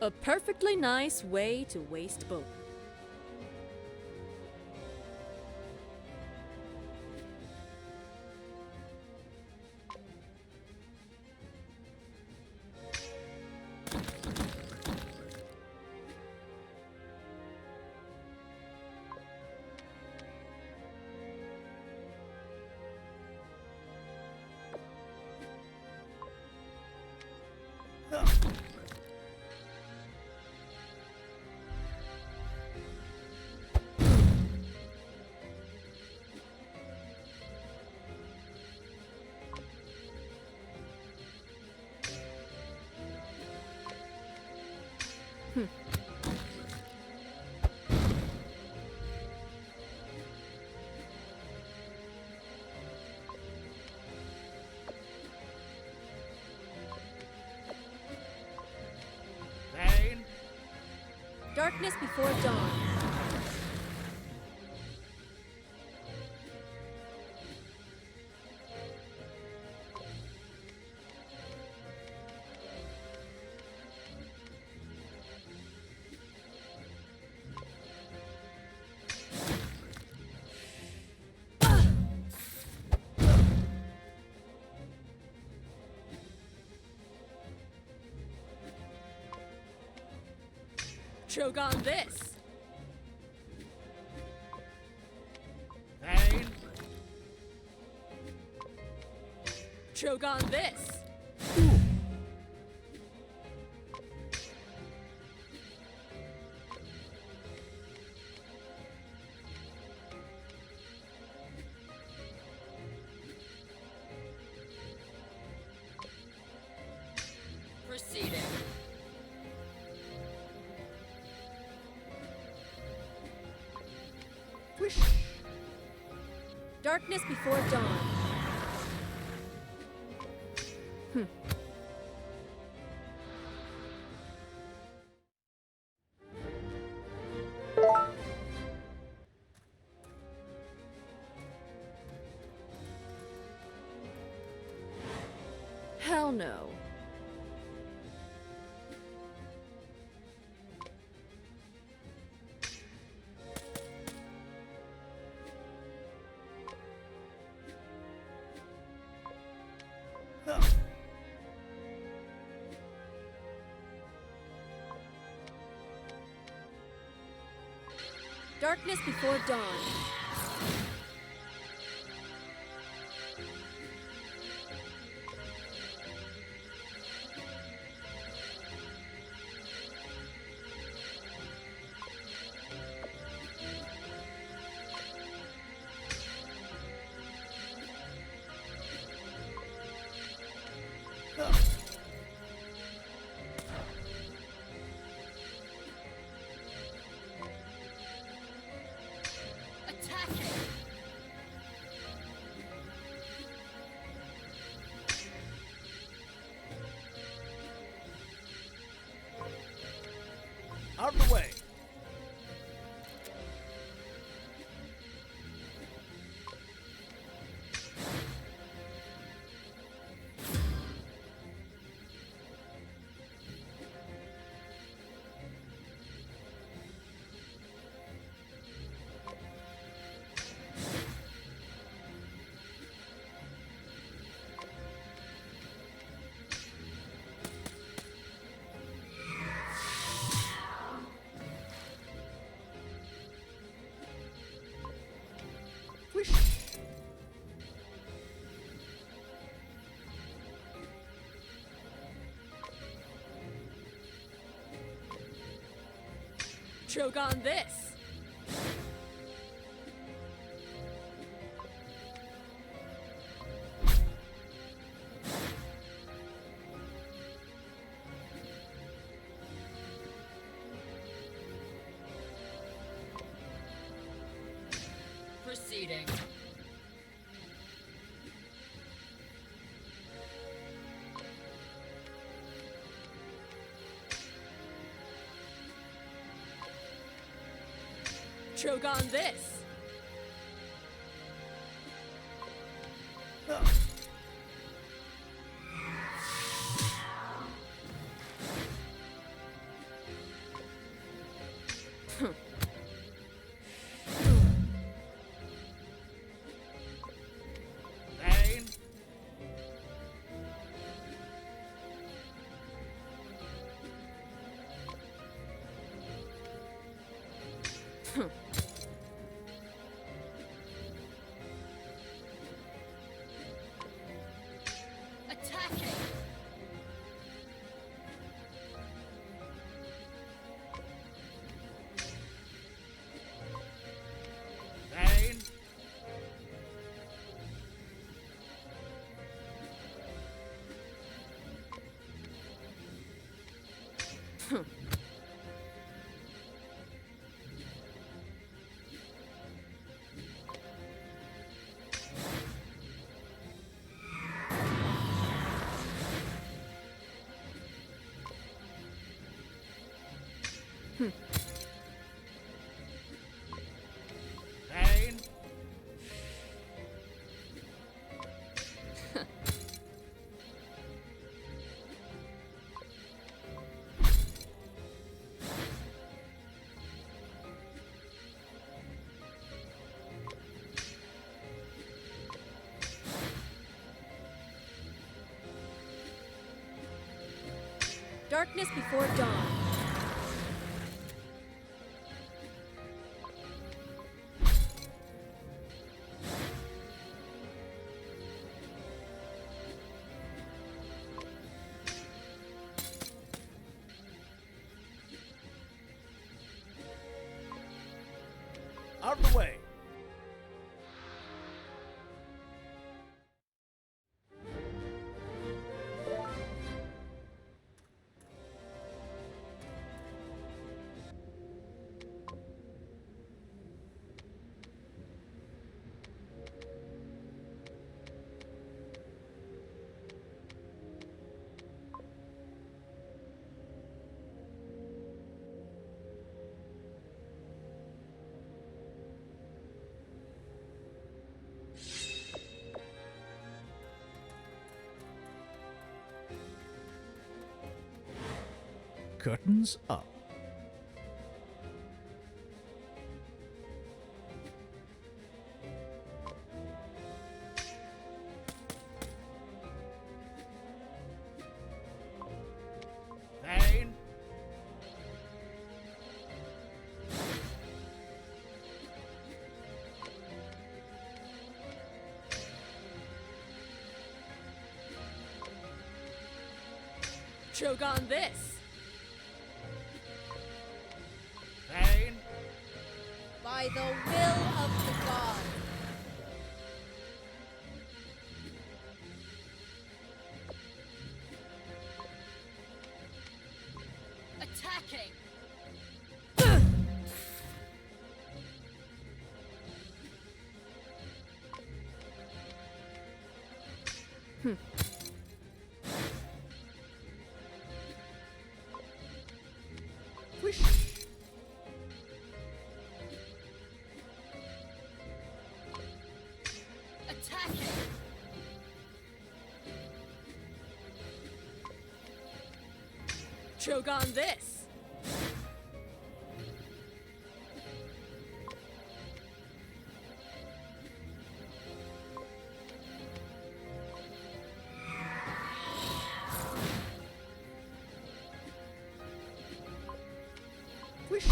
A perfectly nice way to waste both. Darkness before dawn. Choke on this! Pain. Choke on this! Proceeding. Whoosh. Darkness before dawn. Hell no. Darkness before dawn. Out of the way. Whoosh. Choke on this! Proceeding. Choke on this! Pain. Attacking. Pain. Pain. Darkness before dawn. Out of the way. Curtains up. Pain. Choke on this. Pain. By the will of the god. Attacking. Wish. Attacking. Choke on this. Wish.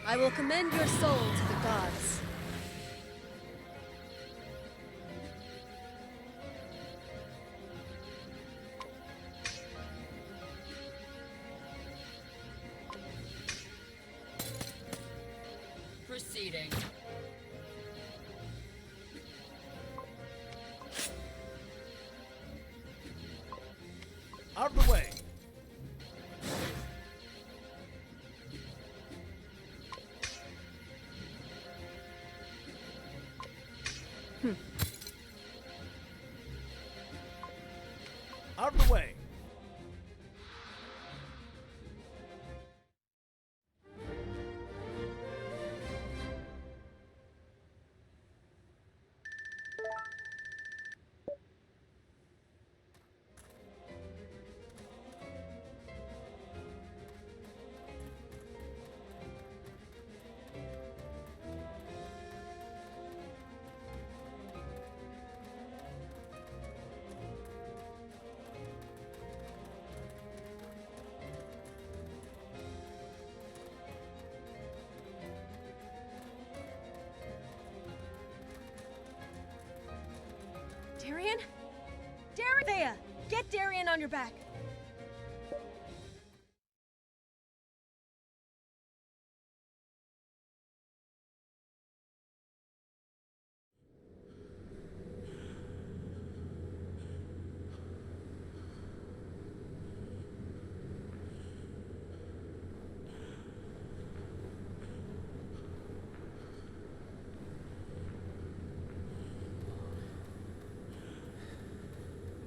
I will commend your soul to the gods. cheating. Out of the way. Out of the way. Darian? Darian! There! Get Darian on your back!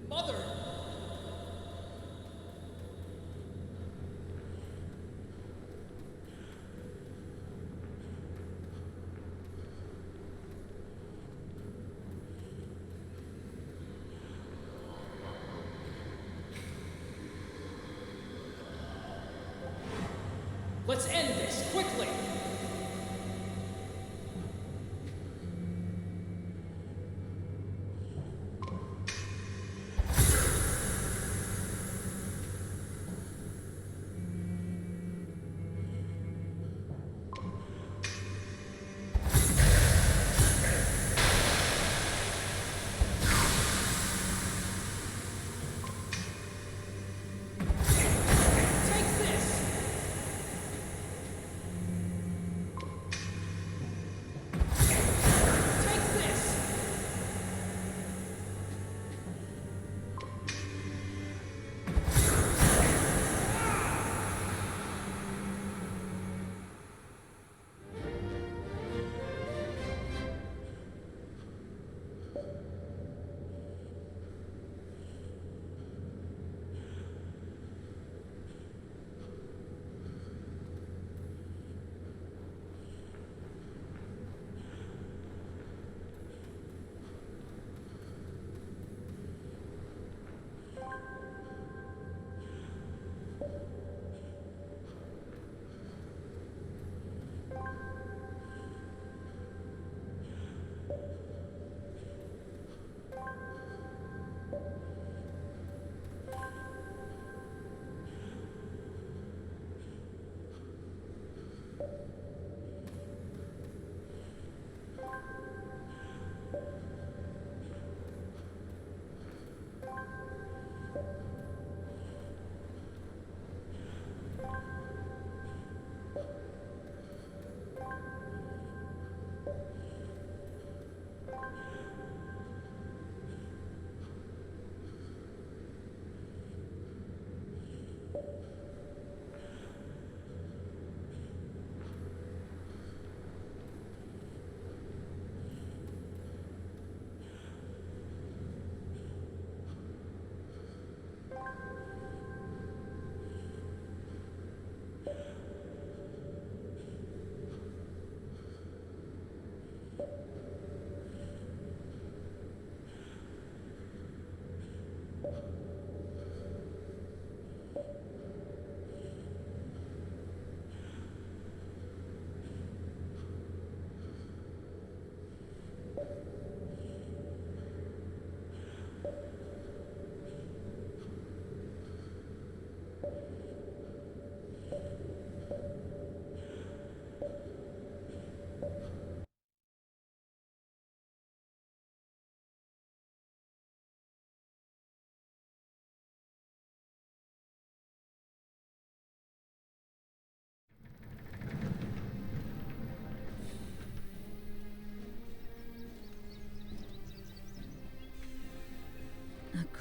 Mother! Let's end this, quickly! Take this! Take this!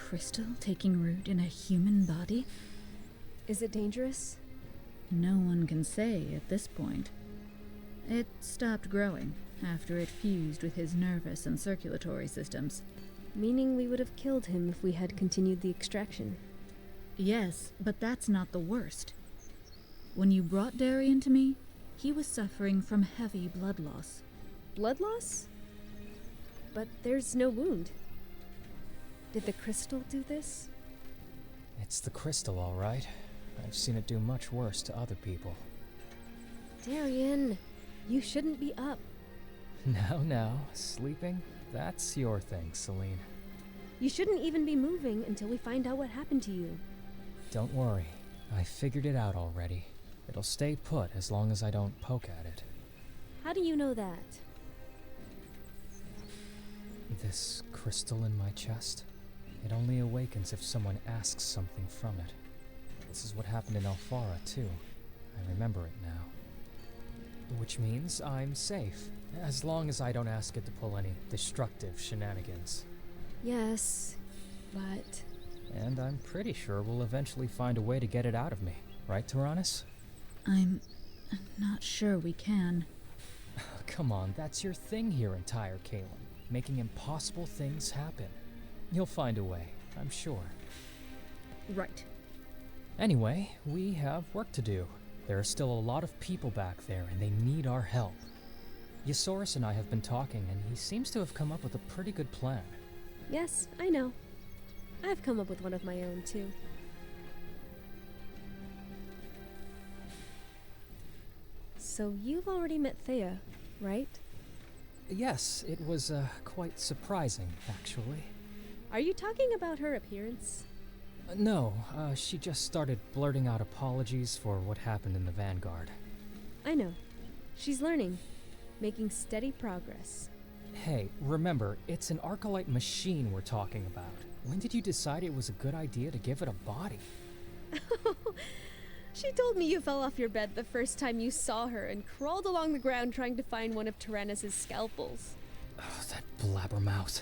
crystal taking root in a human body? Is it dangerous? No one can say at this point. It stopped growing after it fused with his nervous and circulatory systems. Meaning we would have killed him if we had continued the extraction. Yes, but that's not the worst. When you brought Darien to me, he was suffering from heavy blood loss. Blood loss? But there's no wound. Did the crystal do this? It's the crystal, all right. I've seen it do much worse to other people. Darien, you shouldn't be up. Now, sleeping? That's your thing, Celine. You shouldn't even be moving until we find out what happened to you. Don't worry, I figured it out already. It'll stay put as long as I don't poke at it. How do you know that? This crystal in my chest, it only awakens if someone asks something from it. This is what happened in Alfara, too. I remember it now. Which means I'm safe, as long as I don't ask it to pull any destructive shenanigans. Yes, but... And I'm pretty sure we'll eventually find a way to get it out of me. Right, Tyrannus? I'm not sure we can. Come on, that's your thing here in Tyre, Caleb. Making impossible things happen. You'll find a way, I'm sure. Right. Anyway, we have work to do. There are still a lot of people back there, and they need our help. Yosaurus and I have been talking, and he seems to have come up with a pretty good plan. Yes, I know. I've come up with one of my own, too. So you've already met Thea, right? Yes, it was quite surprising, actually. Are you talking about her appearance? No, she just started blurting out apologies for what happened in the Vanguard. I know. She's learning, making steady progress. Hey, remember, it's an Arcolite machine we're talking about. When did you decide it was a good idea to give it a body? She told me you fell off your bed the first time you saw her and crawled along the ground trying to find one of Tyrannus's scalpels. Oh, that blabbermouth.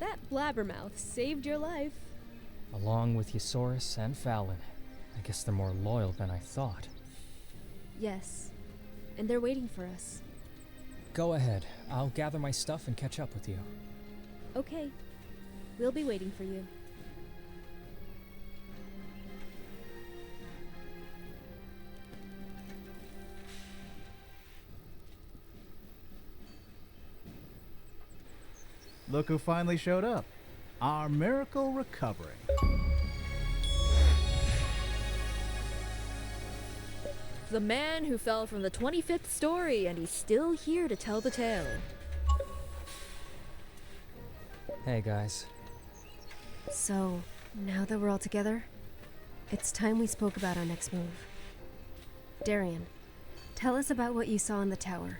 That blabbermouth saved your life. Along with Yosaurus and Fallon. I guess they're more loyal than I thought. Yes, and they're waiting for us. Go ahead. I'll gather my stuff and catch up with you. Okay, we'll be waiting for you. Look who finally showed up. Our miracle recovery. The man who fell from the 25th story, and he's still here to tell the tale. Hey, guys. So, now that we're all together, it's time we spoke about our next move. Darien, tell us about what you saw in the tower.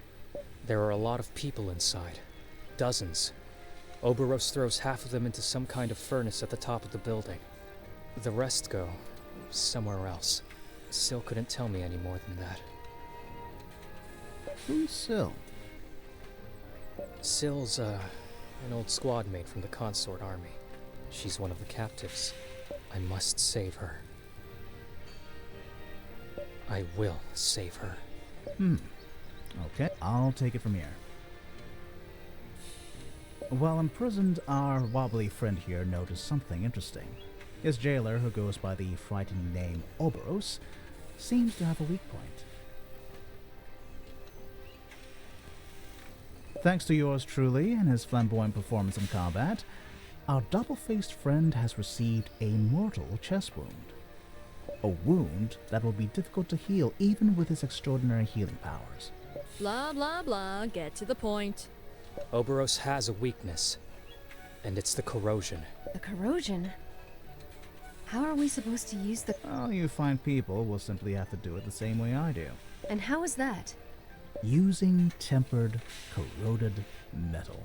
There are a lot of people inside. Dozens. Oberos throws half of them into some kind of furnace at the top of the building. The rest go somewhere else. Syl couldn't tell me any more than that. Who's Syl? Syl's, an old squad mate from the consort army. She's one of the captives. I must save her. I will save her. Okay, I'll take it from here. While imprisoned, our wobbly friend here noticed something interesting. His jailer, who goes by the frightening name Oberos, seems to have a weak point. Thanks to yours truly and his flamboyant performance in combat, our double-faced friend has received a mortal chest wound. A wound that will be difficult to heal even with his extraordinary healing powers. Blah, blah, blah. Get to the point. Oberos has a weakness, and it's the corrosion. The corrosion? How are we supposed to use the... Well, you fine people will simply have to do it the same way I do. And how is that? Using tempered, corroded metal.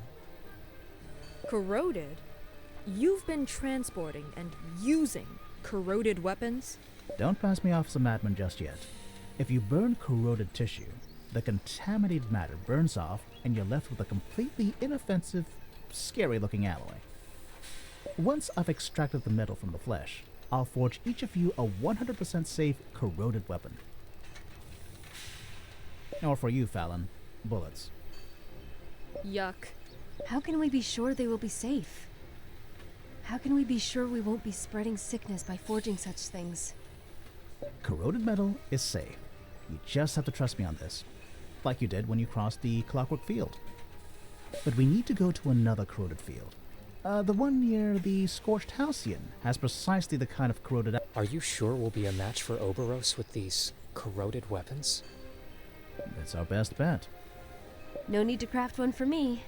Corroded? You've been transporting and using corroded weapons? Don't pass me off as a madman just yet. If you burn corroded tissue, the contaminated matter burns off and you're left with a completely inoffensive, scary-looking alloy. Once I've extracted the metal from the flesh, I'll forge each of you a 100% safe corroded weapon. Or for you, Fallon, bullets. Yuck. How can we be sure they will be safe? How can we be sure we won't be spreading sickness by forging such things? Corroded metal is safe. You just have to trust me on this, like you did when you crossed the clockwork field. But we need to go to another corroded field. The one near the scorched Halcyon has precisely the kind of corroded... Are you sure we'll be a match for Oberos with these corroded weapons? It's our best bet. No need to craft one for me.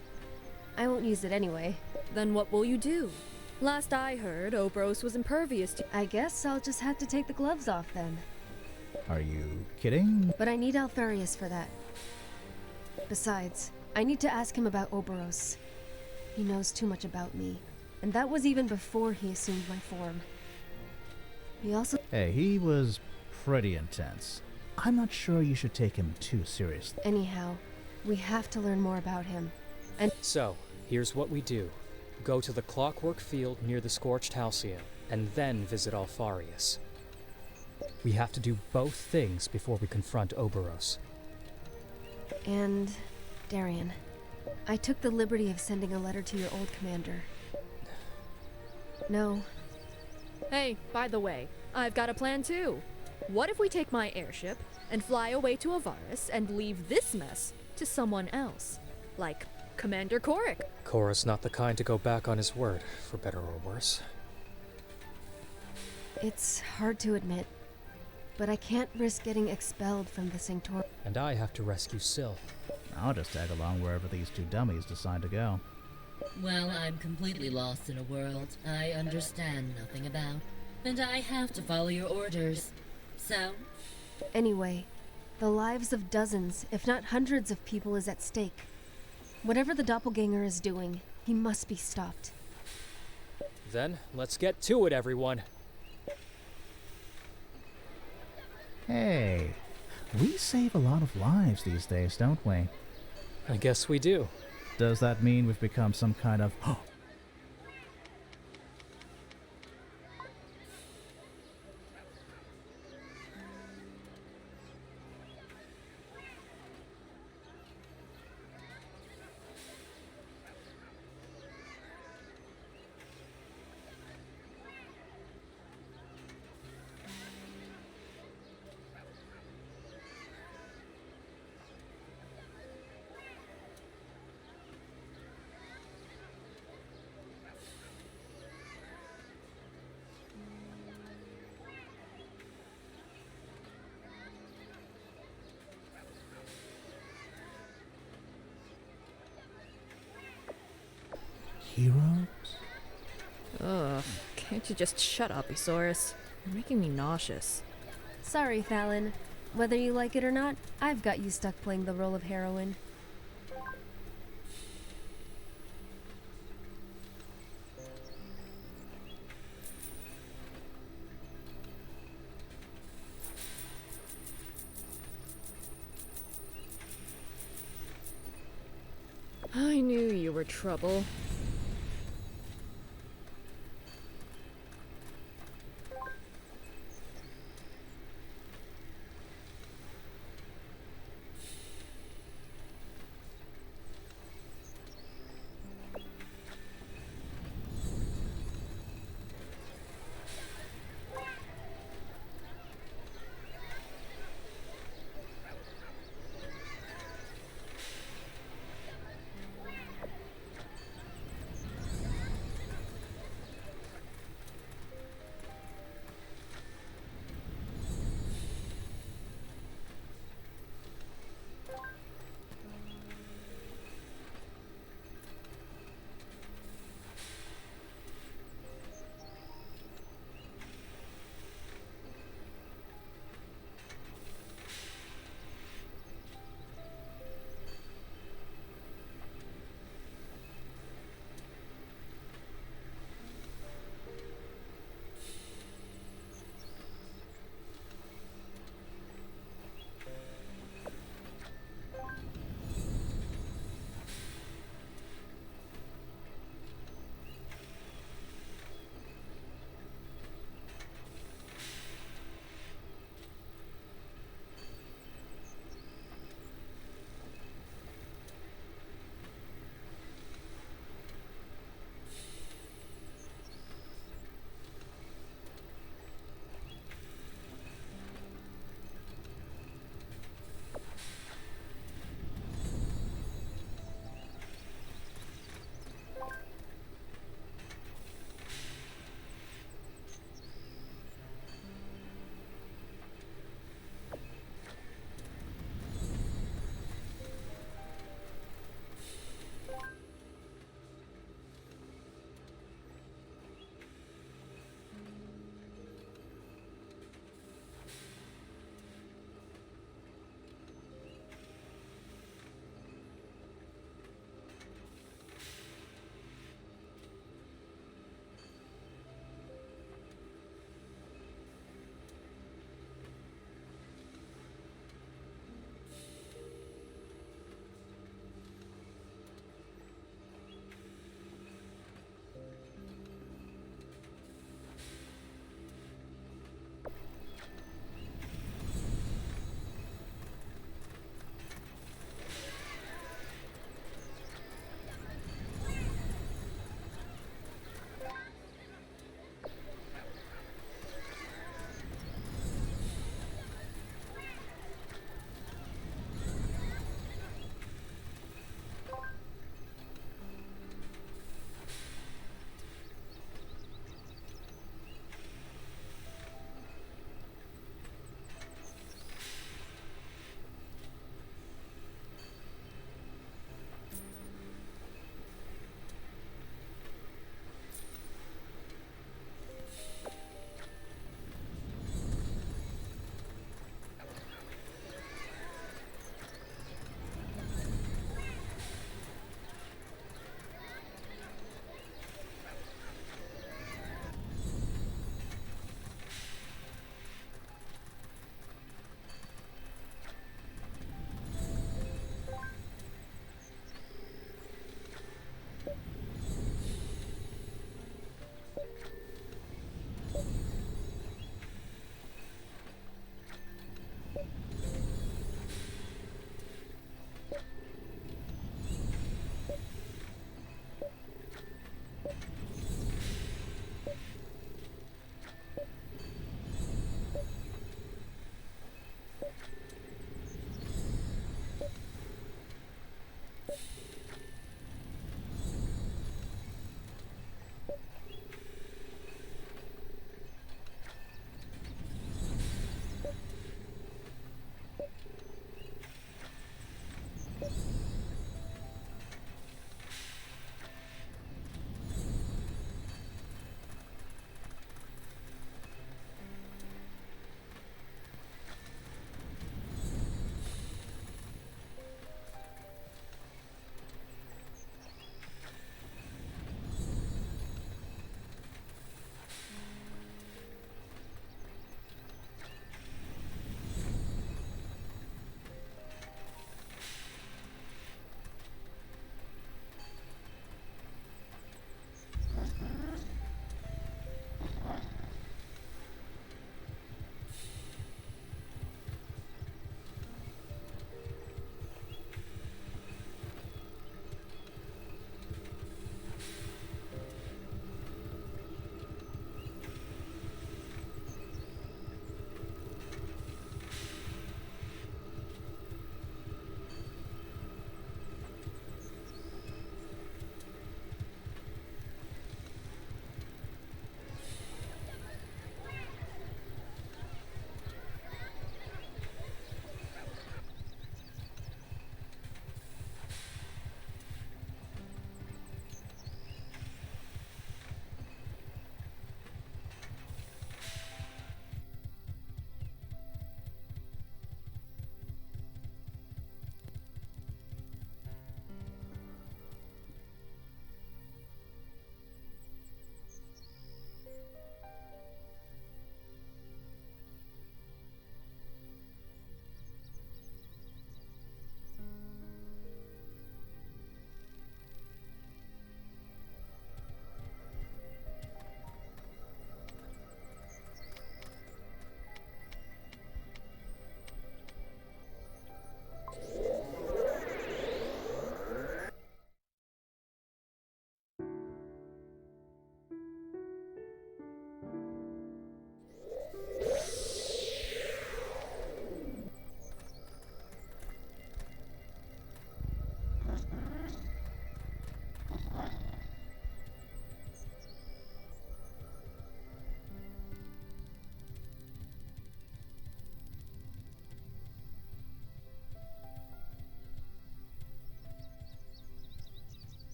I won't use it anyway. Then what will you do? Last I heard, Oberos was impervious to. I guess I'll just have to take the gloves off then. Are you kidding? But I need Alfarius for that. Besides, I need to ask him about Oberos. He knows too much about me, and that was even before he assumed my form. He also... Hey, he was pretty intense. I'm not sure you should take him too seriously. Anyhow, we have to learn more about him. And So, here's what we do. Go to the clockwork field near the scorched Halcyon, and then visit Alfarius. We have to do both things before we confront Oberos. And Darien, I took the liberty of sending a letter to your old commander. No, Hey, by the way, I've got a plan too. What if we take my airship and fly away to Avaris and leave this mess to someone else? Like Commander Korik. Korra's not the kind to go back on his word, for better or worse. it's hard to admit, but I can't risk getting expelled from the Sanctorium. And I have to rescue Syl. I'll just tag along wherever these two dummies decide to go. Well, I'm completely lost in a world I understand nothing about, and I have to follow your orders. So, Anyway, the lives of dozens, if not hundreds of people is at stake. Whatever the doppelganger is doing, he must be stopped. Then, let's get to it, everyone. Hey, we save a lot of lives these days, don't we? I guess we do. Does that mean we've become some kind of... heroes? Ugh, can't you just shut up, Isaurus? You're making me nauseous. Sorry, Fallon. Whether you like it or not, I've got you stuck playing the role of heroine. I knew you were trouble.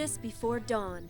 darkness before dawn.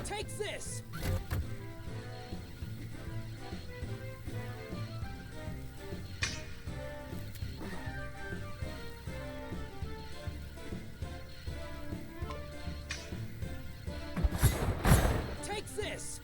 Take this! Take this!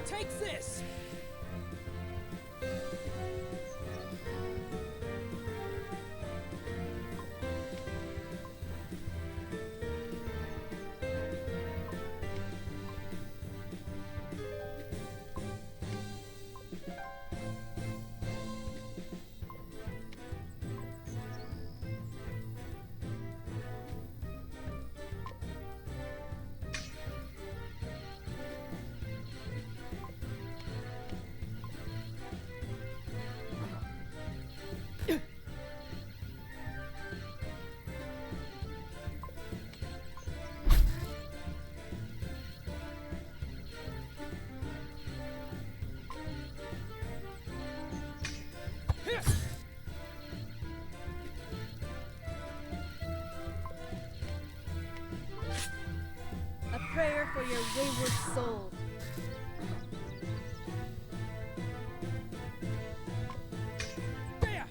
Take this! A prayer for your wayward soul. There!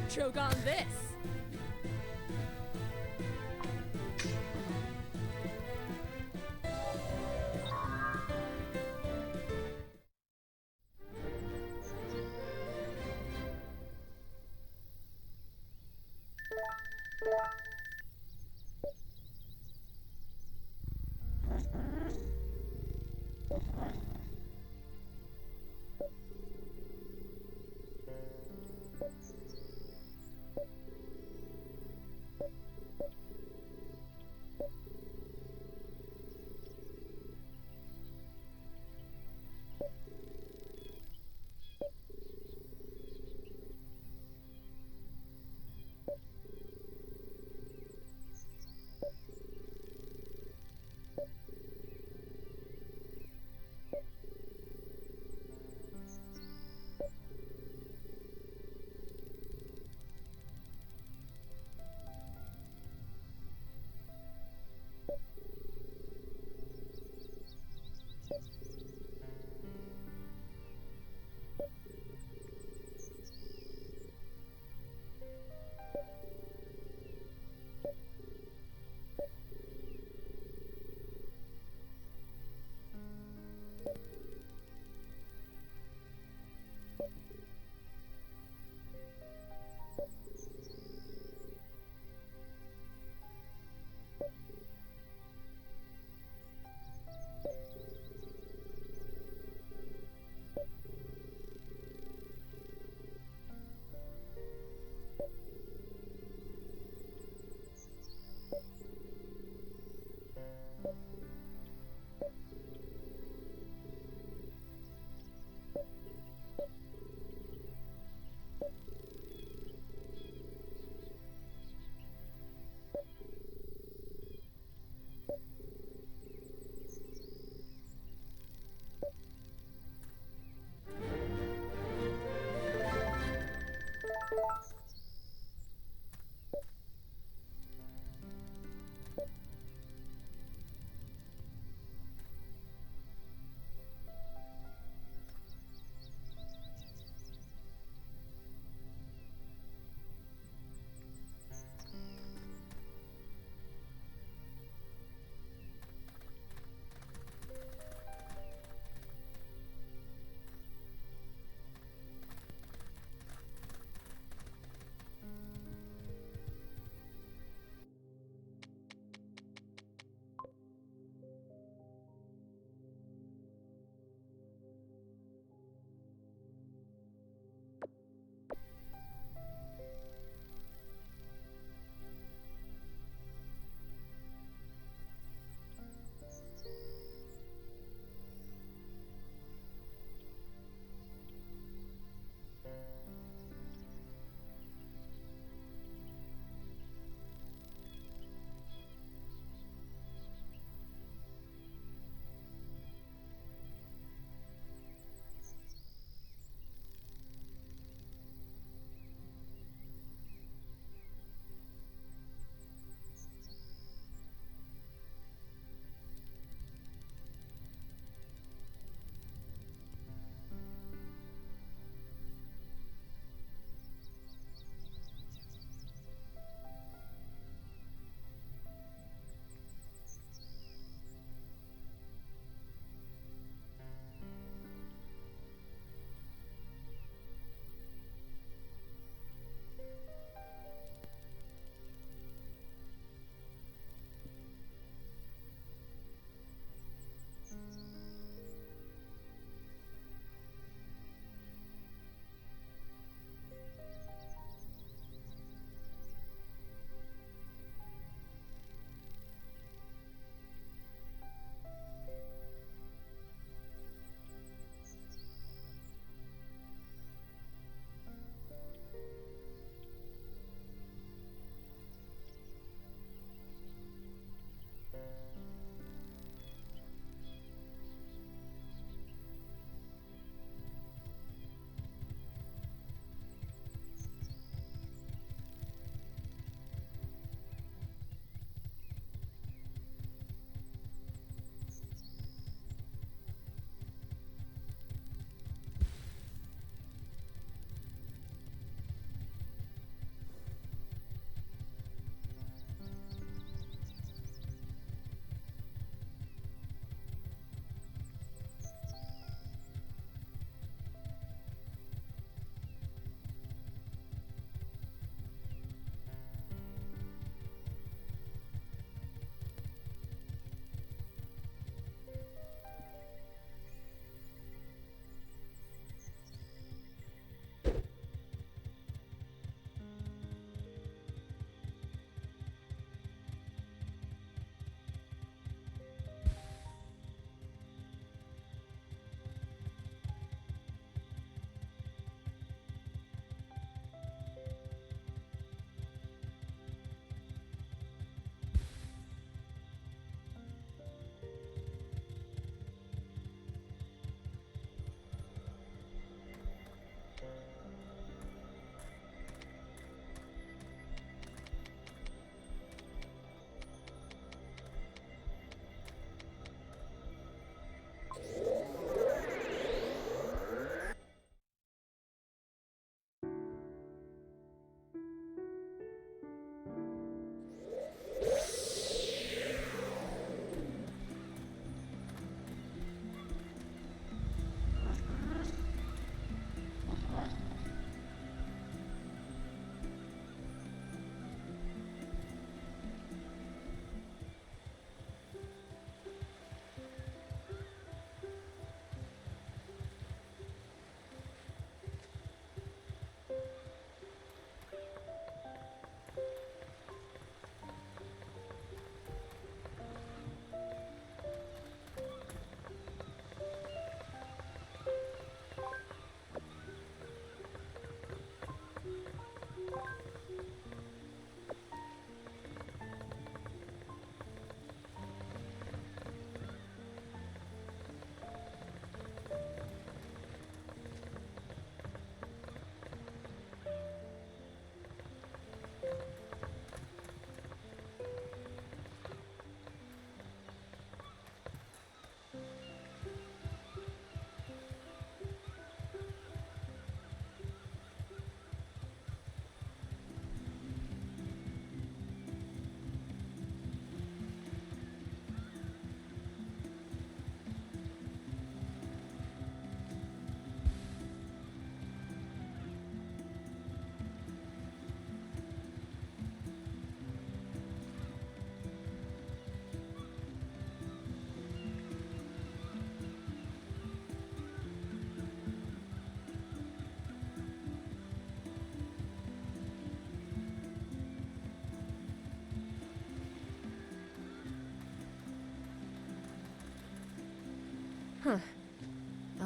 Choke on this!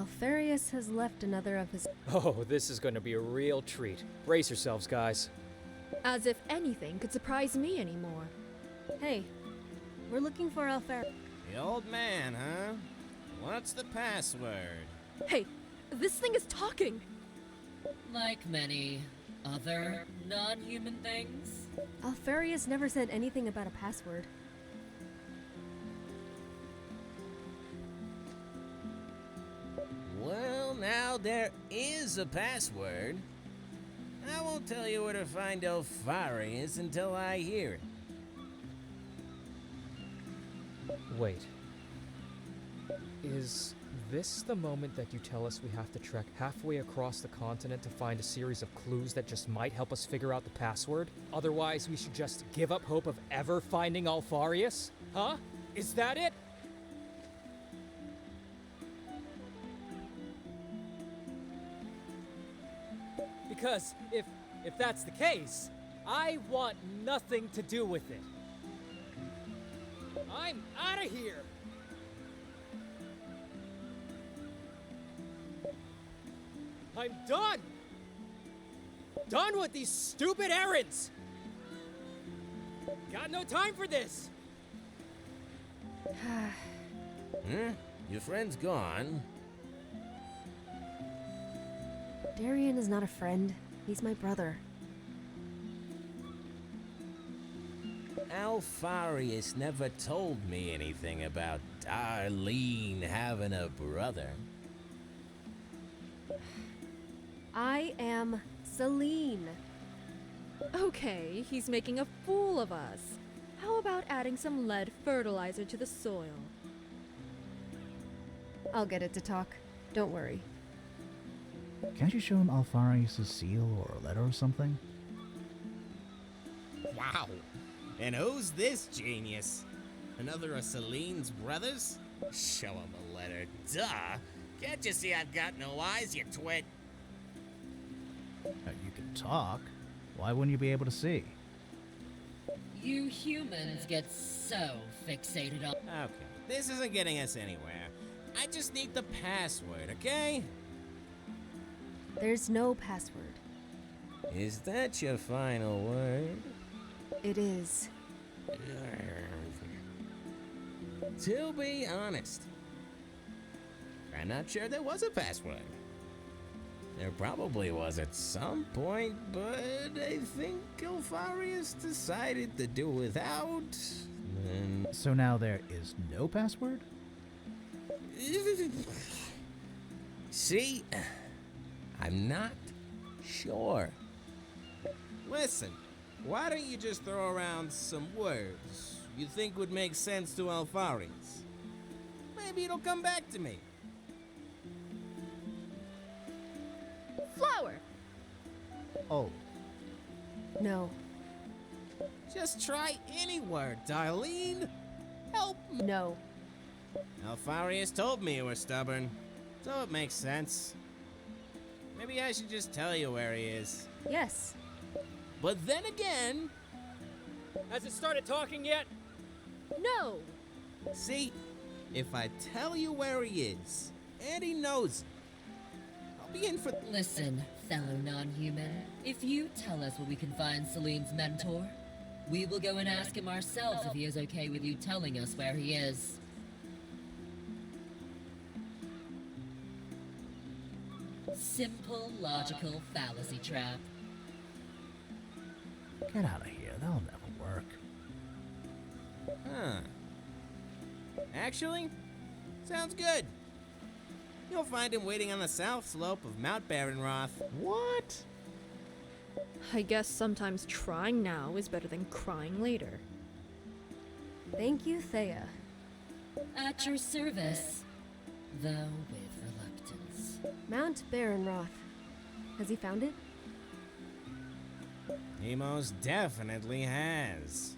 Alfarius has left another of his. Oh, this is going to be a real treat. Brace yourselves, guys. As if anything could surprise me anymore. Hey, we're looking for Alfarius. The old man, huh? What's the password? Hey, this thing is talking! Like many other non-human things. Alfarius never said anything about a password. Well, now there is a password. I won't tell you where to find Alfarius until I hear it. Wait. Is this the moment that you tell us we have to trek halfway across the continent to find a series of clues that just might help us figure out the password? Otherwise, we should just give up hope of ever finding Alfarius? Huh? Is that it? Because if that's the case, I want nothing to do with it. I'm out of here! I'm done! Done with these stupid errands! Got no time for this! Your friend's gone. Darian is not a friend. He's my brother. Alfarius never told me anything about Darlene having a brother. I am Celine. Okay, he's making a fool of us. How about adding some lead fertilizer to the soil? I'll get it to talk. Don't worry. Can't you show him Alfarius' seal or a letter or something? Wow. And who's this genius? Another of Celine's brothers? Show him a letter. Duh. Can't you see I've got no eyes, you twit? You can talk. Why wouldn't you be able to see? You humans get so fixated on. Okay, this isn't getting us anywhere. I just need the password, okay? There's no password. Is that your final word? It is. To be honest, I'm not sure there was a password. There probably was at some point, but I think Alfarius decided to do without. And So now there is no password? see, I'm not sure. Listen, why don't you just throw around some words you think would make sense to Alfarius? Maybe it'll come back to me. Flower! Oh, No. Just try any word, Darlene. Help me. No. Alfarius told me you were stubborn, so it makes sense. Maybe I should just tell you where he is. Yes. But then again, Has it started talking yet? No! see, if I tell you where he is, and he knows it, I'll be in for... Listen, fellow non-human. If you tell us where we can find Celine's mentor, we will go and ask him ourselves if he is okay with you telling us where he is. Simple, logical fallacy trap. get out of here. That'll never work. Huh. Actually, sounds good. You'll find him waiting on the south slope of Mount Barenroth. What? I guess sometimes trying now is better than crying later. Thank you, Thea. At your service, though with reluctance. Mount Barenroth. Has he found it? He most definitely has.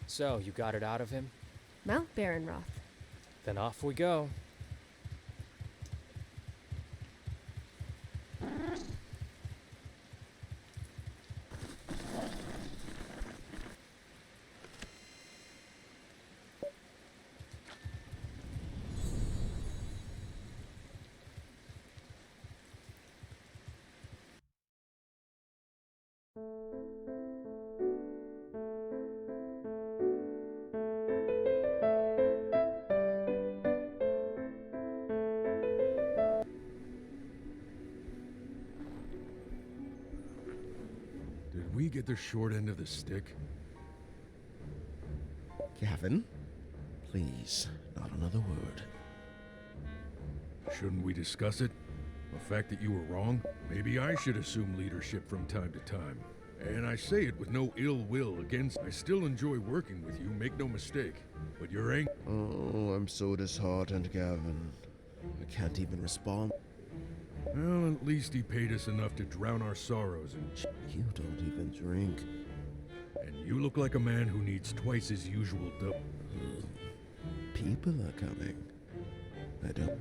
So, you got it out of him? Mount Baronroth. Then off we go. Did we get the short end of the stick? Gavin, please, not another word. Shouldn't we discuss it? The fact that you were wrong? Maybe I should assume leadership from time to time. And I say it with no ill will against. I still enjoy working with you, make no mistake. But you're angry. Oh, I'm so disheartened, Gavin. I can't even respond. Well, at least he paid us enough to drown our sorrows and You don't even drink. And you look like a man who needs twice his usual People are coming. I don't.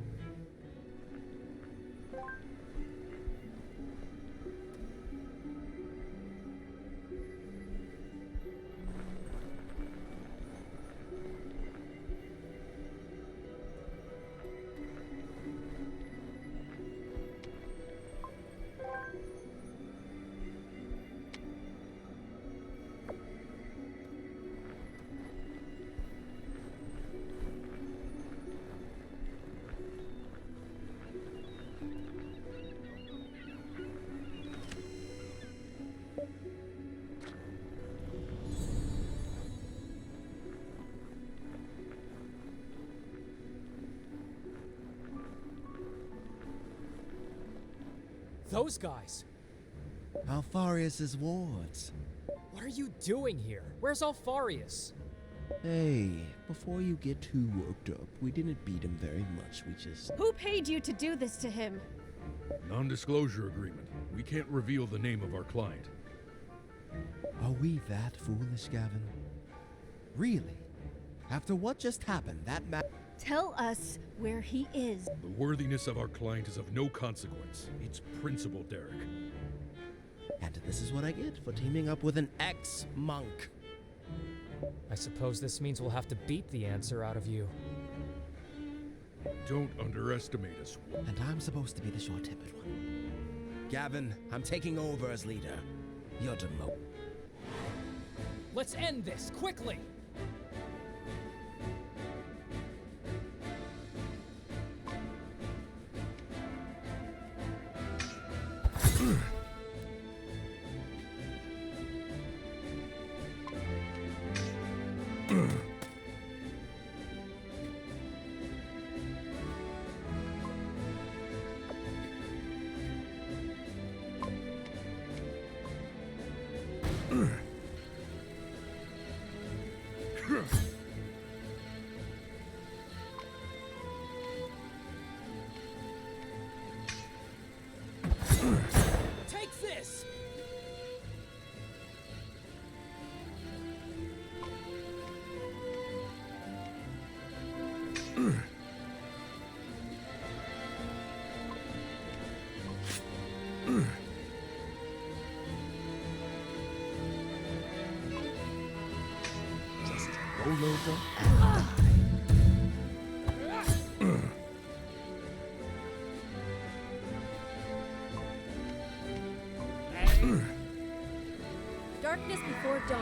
Those guys! Alfarius's wards. What are you doing here? Where's Alfarius? Hey, before you get too worked up, we didn't beat him very much, we just... Who paid you to do this to him? non-disclosure agreement. We can't reveal the name of our client. Are we that foolish, Gavin? Really? After what just happened, that Tell us where he is. The worthiness of our client is of no consequence. It's principle, Derek. And this is what I get for teaming up with an ex-monk. I suppose this means we'll have to beat the answer out of you. Don't underestimate us. And I'm supposed to be the short-tempered one. Gavin, I'm taking over as leader. You're demoted. Let's end this, quickly! Take this! Just roll over and die. Darkness before dawn.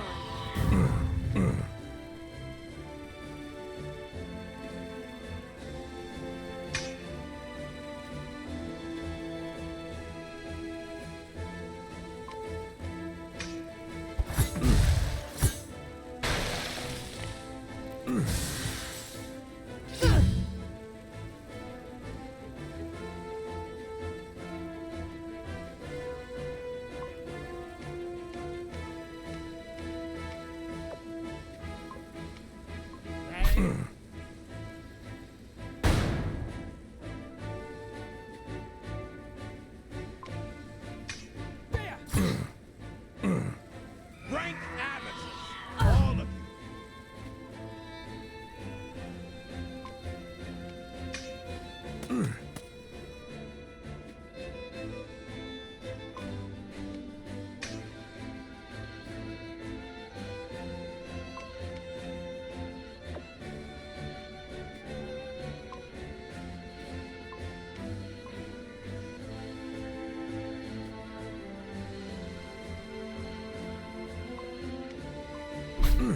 There! Rank amateurs! All of you! A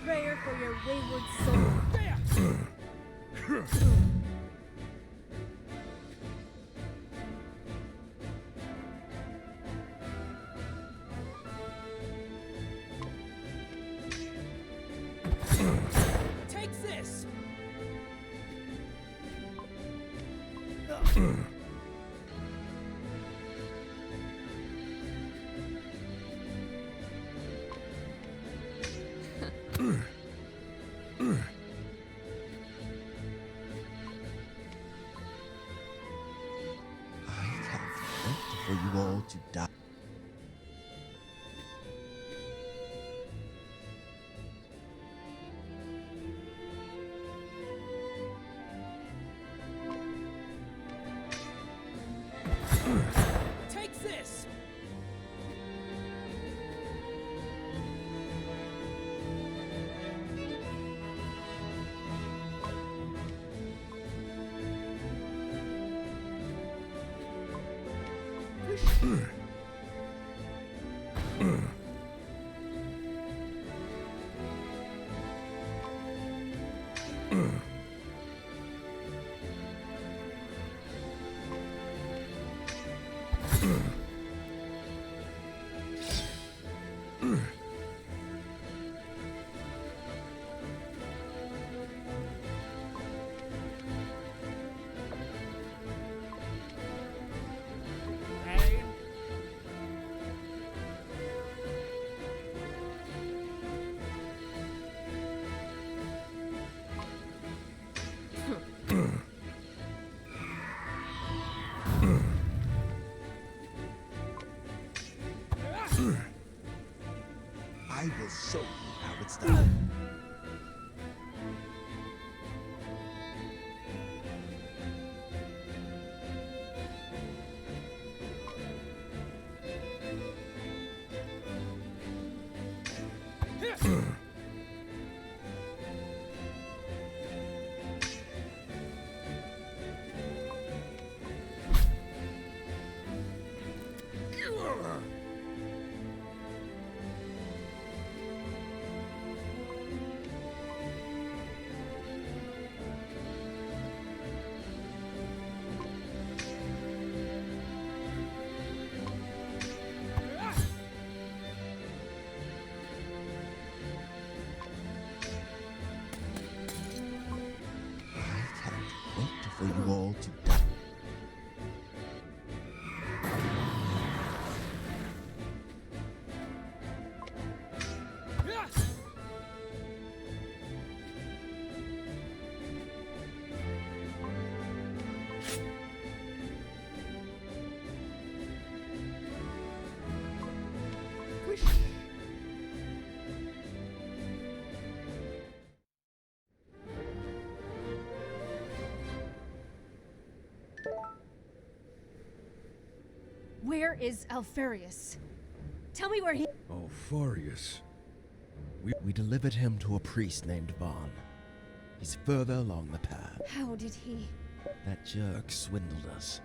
prayer for your wayward soul. Take this! I can't wait for you all to die. Take this! I will show you how it's done. I can't wait for you all to die. Where is Alfarius? Tell me where he. Oh, Farius. We delivered him to a priest named Vaughn. He's further along the path. How did he? That jerk swindled us.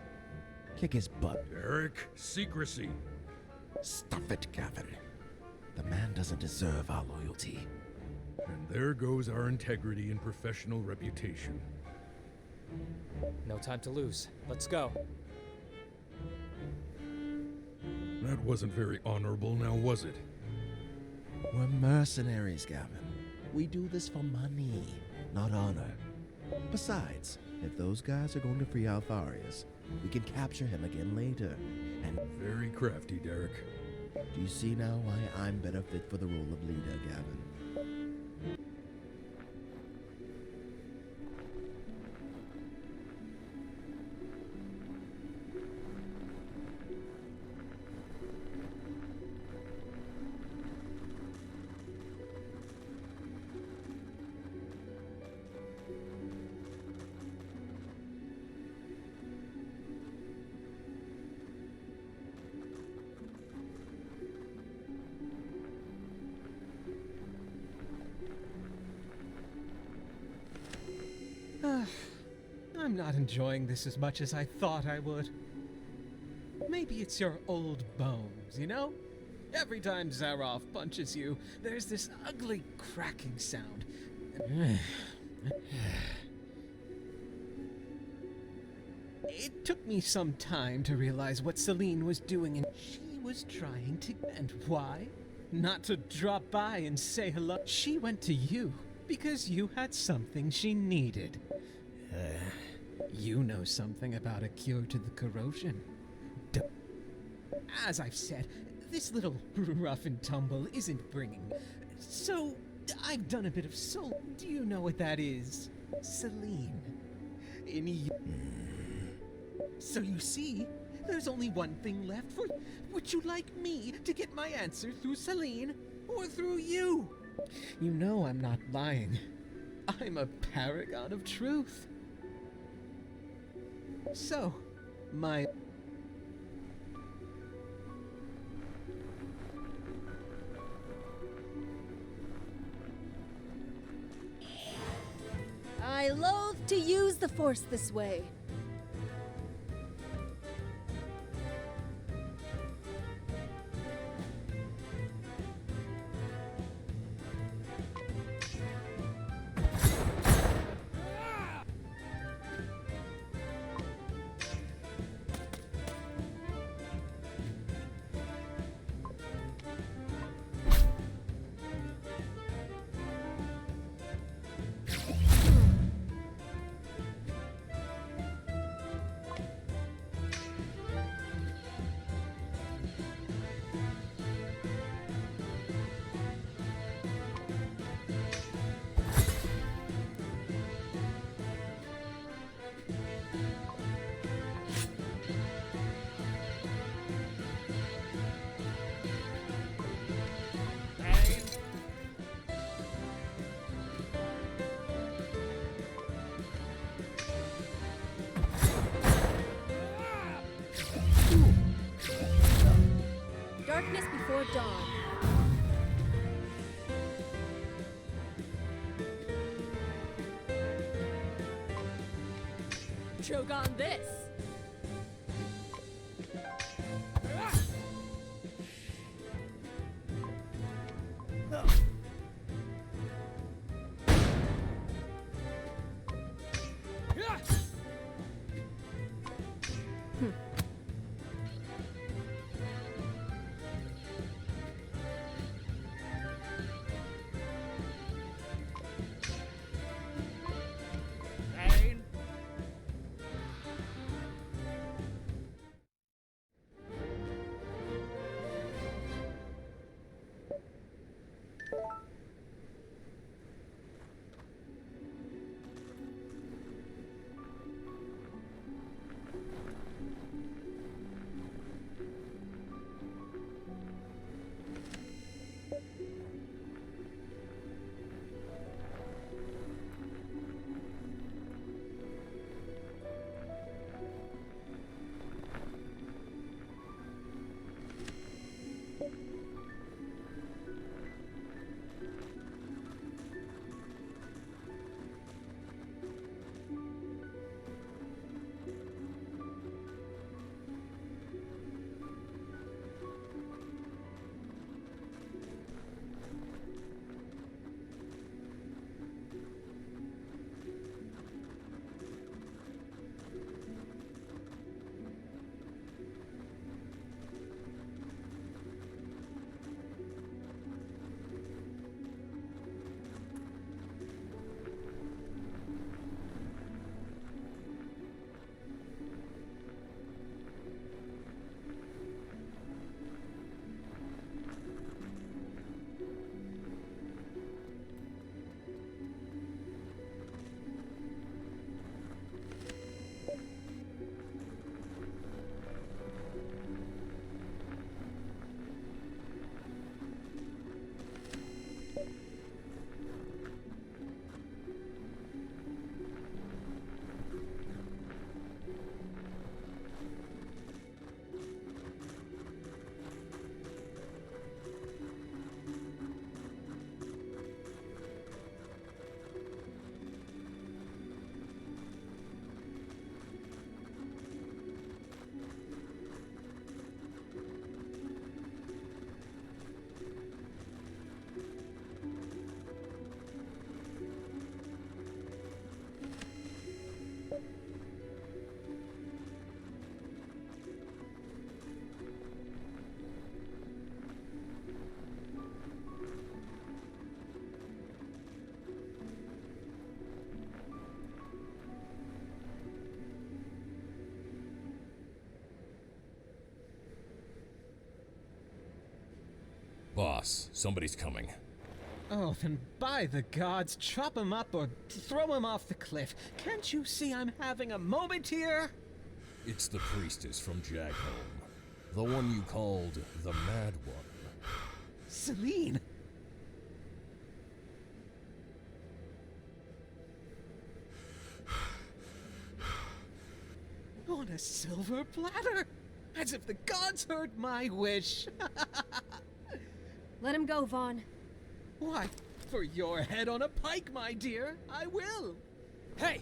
Kick his butt. Derek, secrecy. Stuff it, Gavin. The man doesn't deserve our loyalty. And there goes our integrity and professional reputation. No time to lose. Let's go. That wasn't very honorable, now was it? We're mercenaries, Gavin. We do this for money, not honor. Besides, if those guys are going to free Alfarius, we can capture him again later. And Very crafty, Derek. do you see now why I'm better fit for the role of leader, Gavin? I'm not enjoying this as much as I thought I would. Maybe it's your old bones, you know? Every time Zaroff punches you, there's this ugly cracking sound. It took me some time to realize what Celine was doing, and she was trying to... And why? Not to drop by and say hello. She went to you because you had something she needed. You know something about a cure to the corrosion. As I've said, this little rough and tumble isn't bringing. So, I've done a bit of soul. Do you know what that is? Celine. So you see, there's only one thing left for... Would you like me to get my answer through Celine or through you? You know I'm not lying. I'm a paragon of truth. So, my... I loathe to use the Force this way. Darkness before dawn. Choke on this. boss. Somebody's coming. Oh, then by the gods, chop him up or throw him off the cliff. Can't you see I'm having a moment here? It's the priestess from Jagholm. The one you called the Mad One. Celine! On a silver platter! As if the gods heard my wish! Let him go, Vaughn. Why, for your head on a pike, my dear, I will! Hey!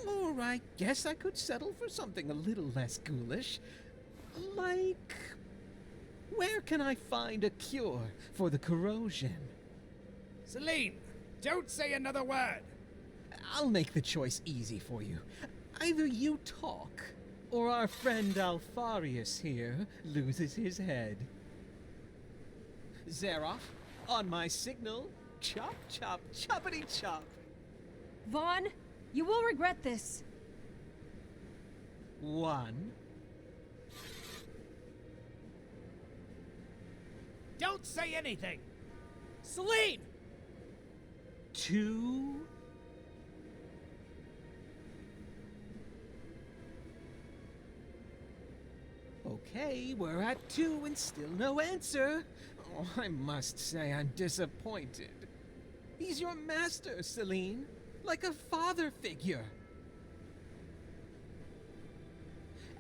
Or I guess I could settle for something a little less ghoulish. Like, where can I find a cure for the corrosion? Celine, don't say another word! I'll make the choice easy for you. Either you talk, or our friend Alfarius here loses his head. Zeroff, on my signal, chop, chop, choppity chop. Vaughn, you will regret this. 1. Don't say anything! Celine! 2. Okay, we're at 2 and still no answer. Oh, I must say I'm disappointed. He's your master, Celine. Like a father figure.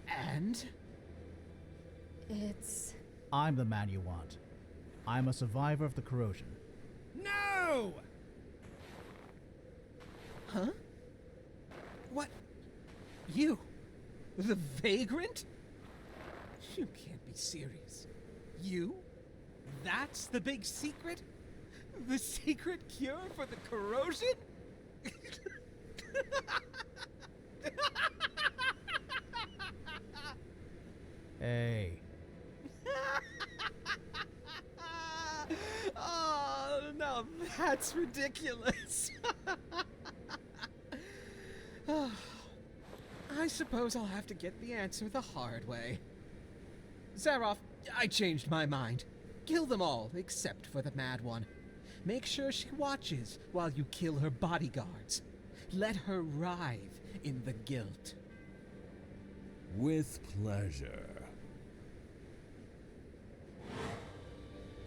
And? It's... I'm the man you want. I'm a survivor of the corrosion. No! Huh? What? You? The vagrant? You can't be serious. You? That's the big secret? The secret cure for the corrosion? Hey. Oh, now that's ridiculous. I suppose I'll have to get the answer the hard way. Zaroff, I changed my mind. Kill them all, except for the Mad One. Make sure she watches while you kill her bodyguards. Let her writhe in the guilt. With pleasure.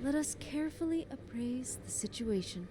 Let us carefully appraise the situation.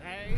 Hey!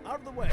Out of the way!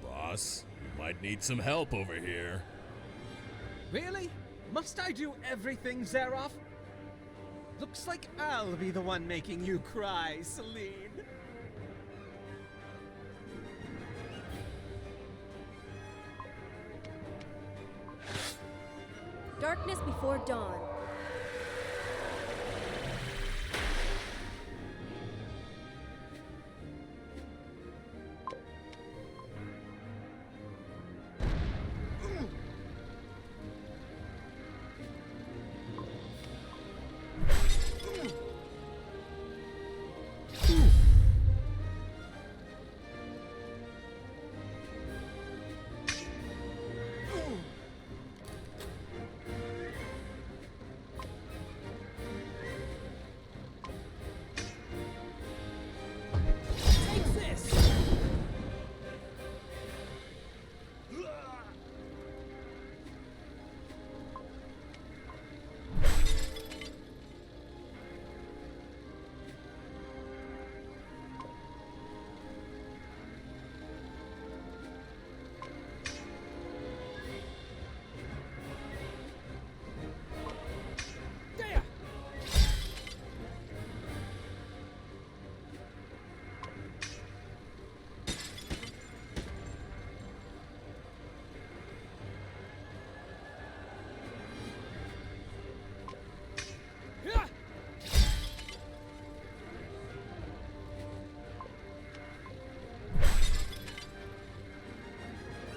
Boss, you might need some help over here. Really? Must I do everything, Zaroff? Looks like I'll be the one making you cry, Celine. Darkness before dawn.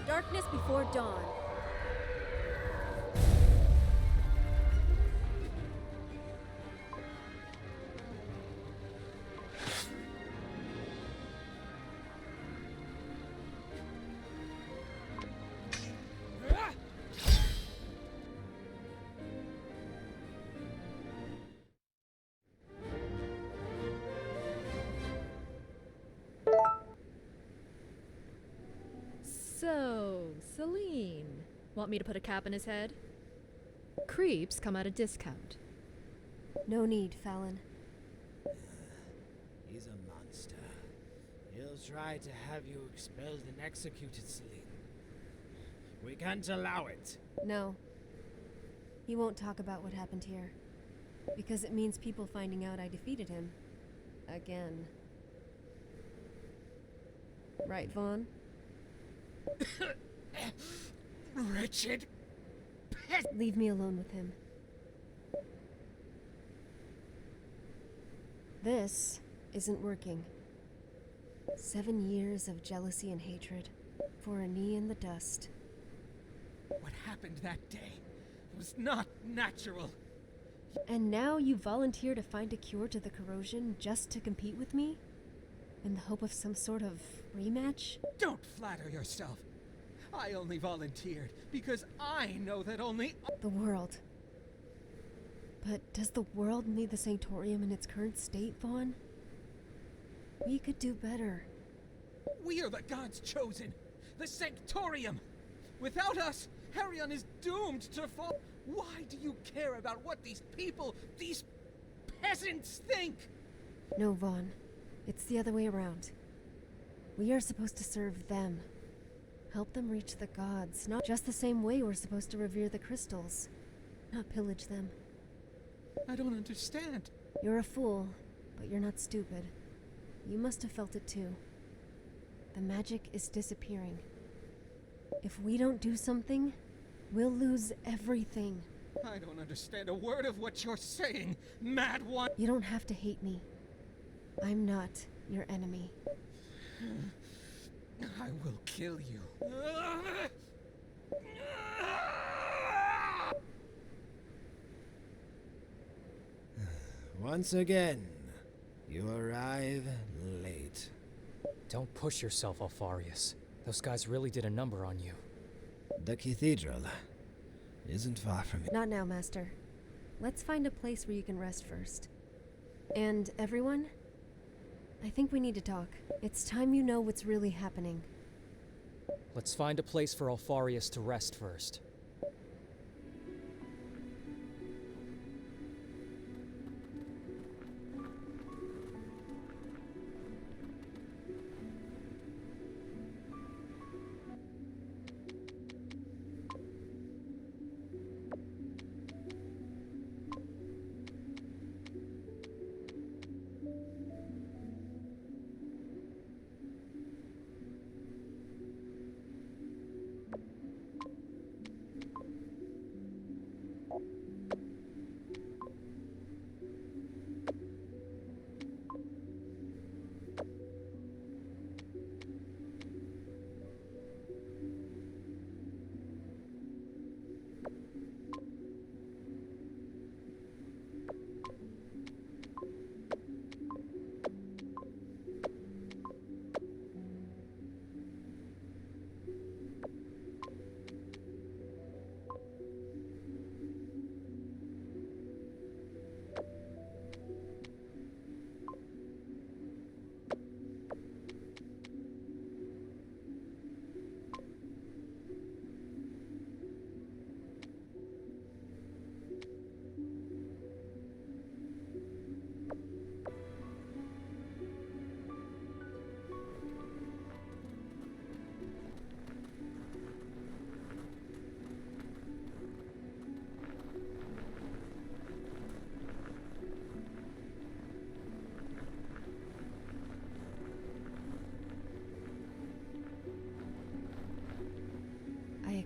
Darkness before dawn. So, Celine. Want me to put a cap on his head? Creeps come at a discount. No need, Fallon. He's a monster. He'll try to have you expelled and executed, Celine. We can't allow it. No. He won't talk about what happened here. Because it means people finding out I defeated him. Again. Right, Vaughn? Wretched pest! Leave me alone with him. This isn't working. 7 years of jealousy and hatred for a knee in the dust. What happened that day was not natural. And now you volunteer to find a cure to the corrosion just to compete with me? In the hope of some sort of rematch? Don't flatter yourself. I only volunteered because I know that only the world. But does the world need the Sanctorium in its current state, Vaughn? We could do better. We are the gods chosen. The Sanctorium. Without us, Heryon is doomed to fall. Why do you care about what these people, these peasants think? No, Vaughn. It's the other way around. We are supposed to serve them. Help them reach the gods, not just the same way we're supposed to revere the crystals. Not pillage them. I don't understand. You're a fool, but you're not stupid. You must have felt it too. The magic is disappearing. If we don't do something, we'll lose everything. I don't understand a word of what you're saying, mad one. You don't have to hate me. I'm not your enemy. I will kill you. Once again, you arrive late. Don't push yourself, Alfarius. Those guys really did a number on you. The cathedral isn't far from here. Not now, Master. Let's find a place where you can rest first. And everyone, I think we need to talk. It's time you know what's really happening. Let's find a place for Alfarius to rest first.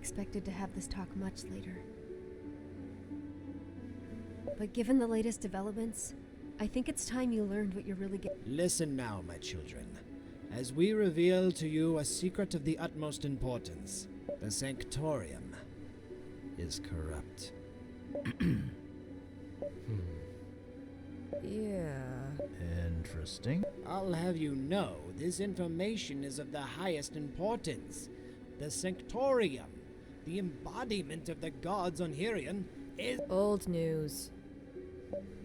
expected to have this talk much later. But given the latest developments, I think it's time you learned what you're really getting. Listen now, my children, as we reveal to you a secret of the utmost importance. The Sanctorium is corrupt. Yeah. Interesting. I'll have you know, this information is of the highest importance. The Sanctorium, the embodiment of the gods on Heryon, is Old news.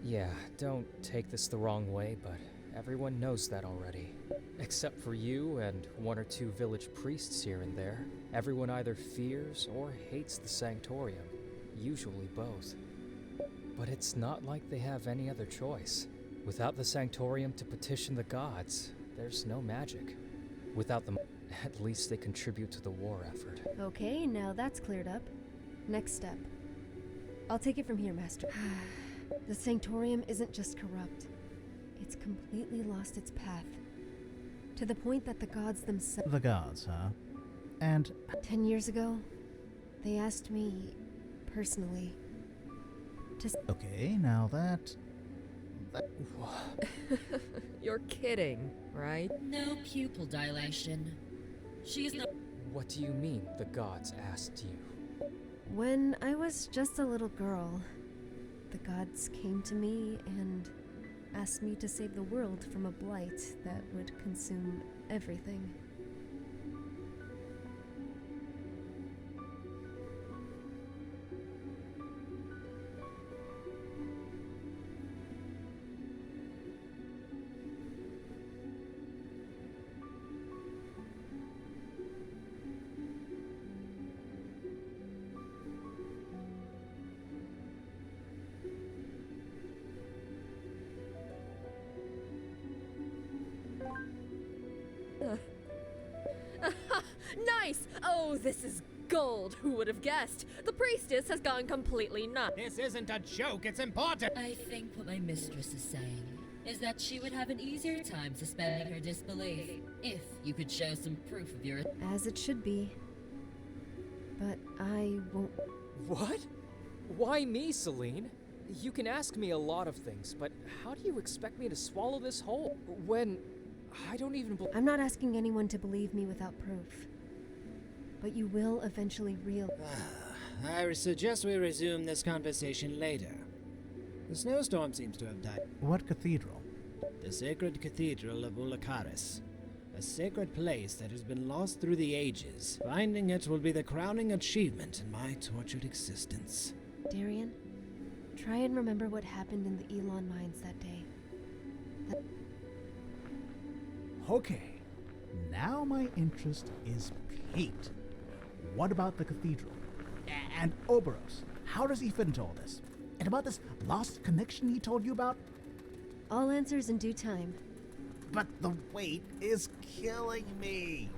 Yeah, don't take this the wrong way, but everyone knows that already. Except for you and one or two village priests here and there. Everyone either fears or hates the Sanctorium, usually both. But it's not like they have any other choice. Without the Sanctorium to petition the gods, there's no magic. Without them, at least they contribute to the war effort. Okay, now that's cleared up. Next step. I'll take it from here, Master. The Sanctorium isn't just corrupt. It's completely lost its path. To the point that the gods themselves... The gods, huh? And 10 years ago, they asked me, personally, to... okay, now that... You're kidding, right? No pupil dilation. She's not. What do you mean, the gods asked you? When I was just a little girl, the gods came to me and asked me to save the world from a blight that would consume everything. Nice! Oh, this is gold. Who would have guessed? The priestess has gone completely nuts. This isn't a joke, it's important! I think what my mistress is saying is that she would have an easier time suspending her disbelief if you could show some proof of your... As it should be. But I won't... What? Why me, Celine? You can ask me a lot of things, but how do you expect me to swallow this whole when I don't even I'm not asking anyone to believe me without proof. But you will eventually realize... I suggest we resume this conversation later. The snowstorm seems to have died. What cathedral? The sacred cathedral of Ulakaris. A sacred place that has been lost through the ages. Finding it will be the crowning achievement in my tortured existence. Darian, try and remember what happened in the Elon mines that day. Okay, now my interest is piqued. What about the cathedral? And Oberos, how does he fit into all this? And about this lost connection he told you about? All answers in due time. But the wait is killing me.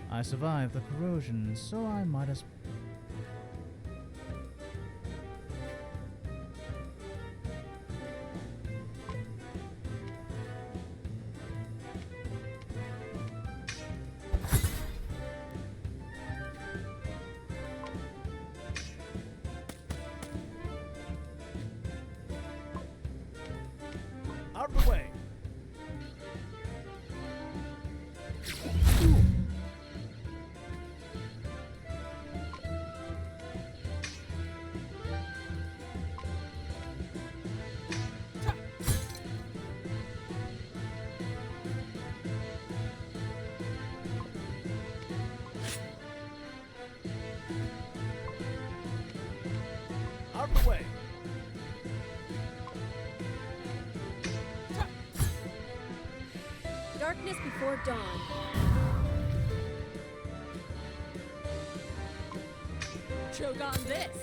I survived the corrosion, so I might as... Out of the way! Out of the way! Darkness before dawn. Choke on this.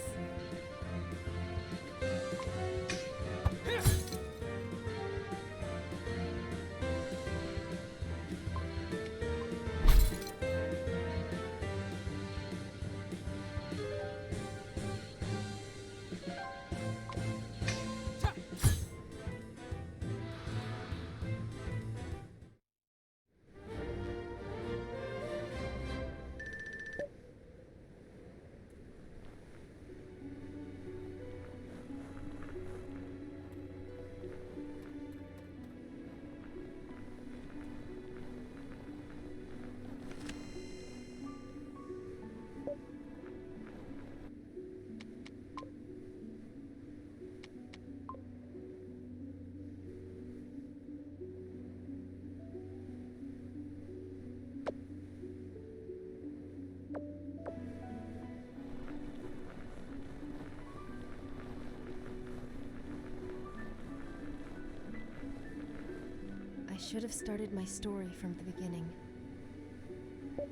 should have started my story from the beginning.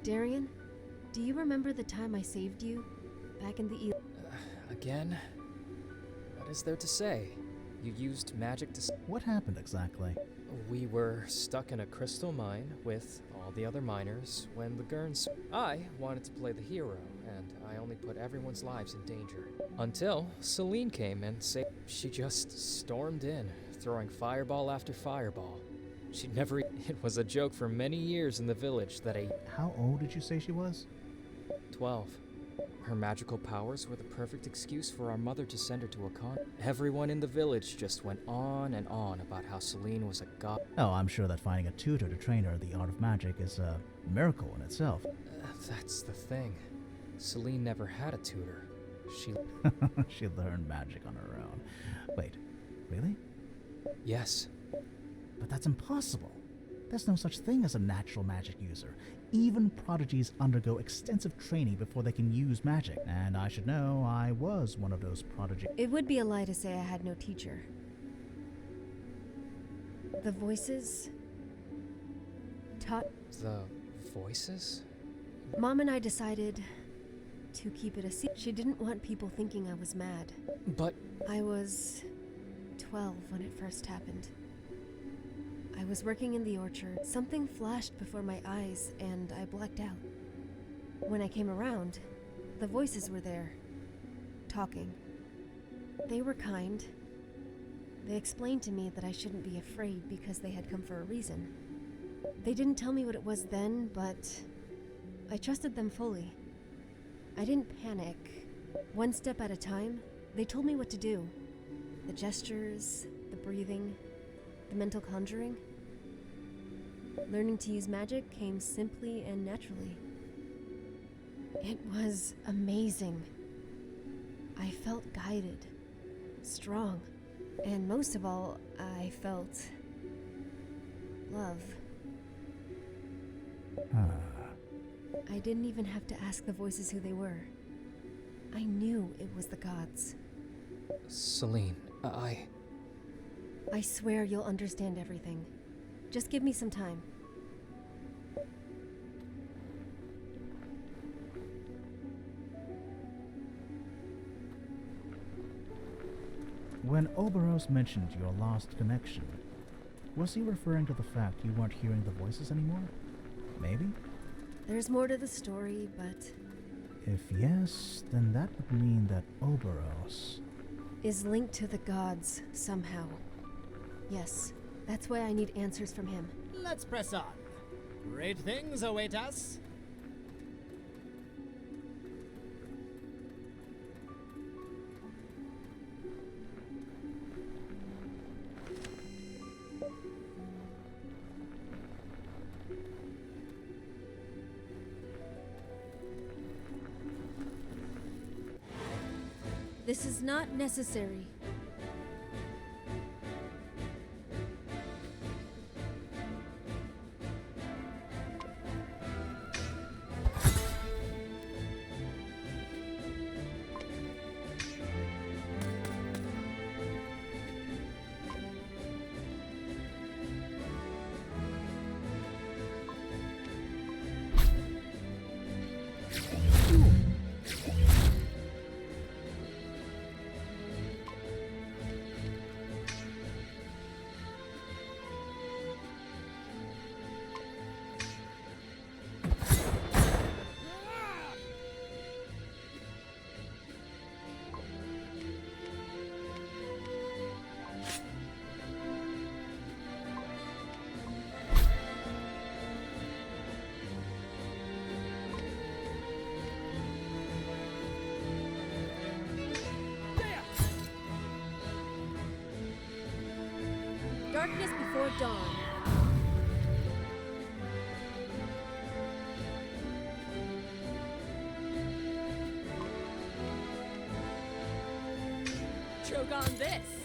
Darian, do you remember the time I saved you? Back in the Again? What is there to say? You used magic to What happened exactly? We were stuck in a crystal mine with all the other miners when the Gurns... I wanted to play the hero, and I only put everyone's lives in danger. Until Celine came and she just stormed in, throwing fireball after fireball. She'd never... It was a joke for many years in the village that How old did you say she was? 12. Her magical powers were the perfect excuse for our mother to send her to a con. Everyone in the village just went on and on about how Celine was a god. Oh, I'm sure that finding a tutor to train her in the art of magic is a miracle in itself. That's the thing. Celine never had a tutor. She learned magic on her own. Wait, really? Yes. But that's impossible. There's no such thing as a natural magic user. Even prodigies undergo extensive training before they can use magic, and I should know I was one of those prodigies. It would be a lie to say I had no teacher. The voices taught... The voices? Mom and I decided to keep it a secret. She didn't want people thinking I was mad. But... I was 12 when it first happened. I was working in the orchard. Something flashed before my eyes, and I blacked out. When I came around, the voices were there, talking. They were kind. They explained to me that I shouldn't be afraid because they had come for a reason. They didn't tell me what it was then, but I trusted them fully. I didn't panic. One step at a time, they told me what to do. The gestures, the breathing, the mental conjuring. Learning to use magic came simply and naturally. It was amazing. I felt guided, strong, and most of all, I felt love. I didn't even have to ask the voices who they were. I knew it was the gods. Celine, I swear you'll understand everything. Just give me some time. When Oberos mentioned your lost connection, was he referring to the fact you weren't hearing the voices anymore? Maybe? There's more to the story, but... If yes, then that would mean that Oberos... is linked to the gods somehow. Yes, that's why I need answers from him. Let's press on. Great things await us. This is not necessary. Darkness before dawn. Choke on this.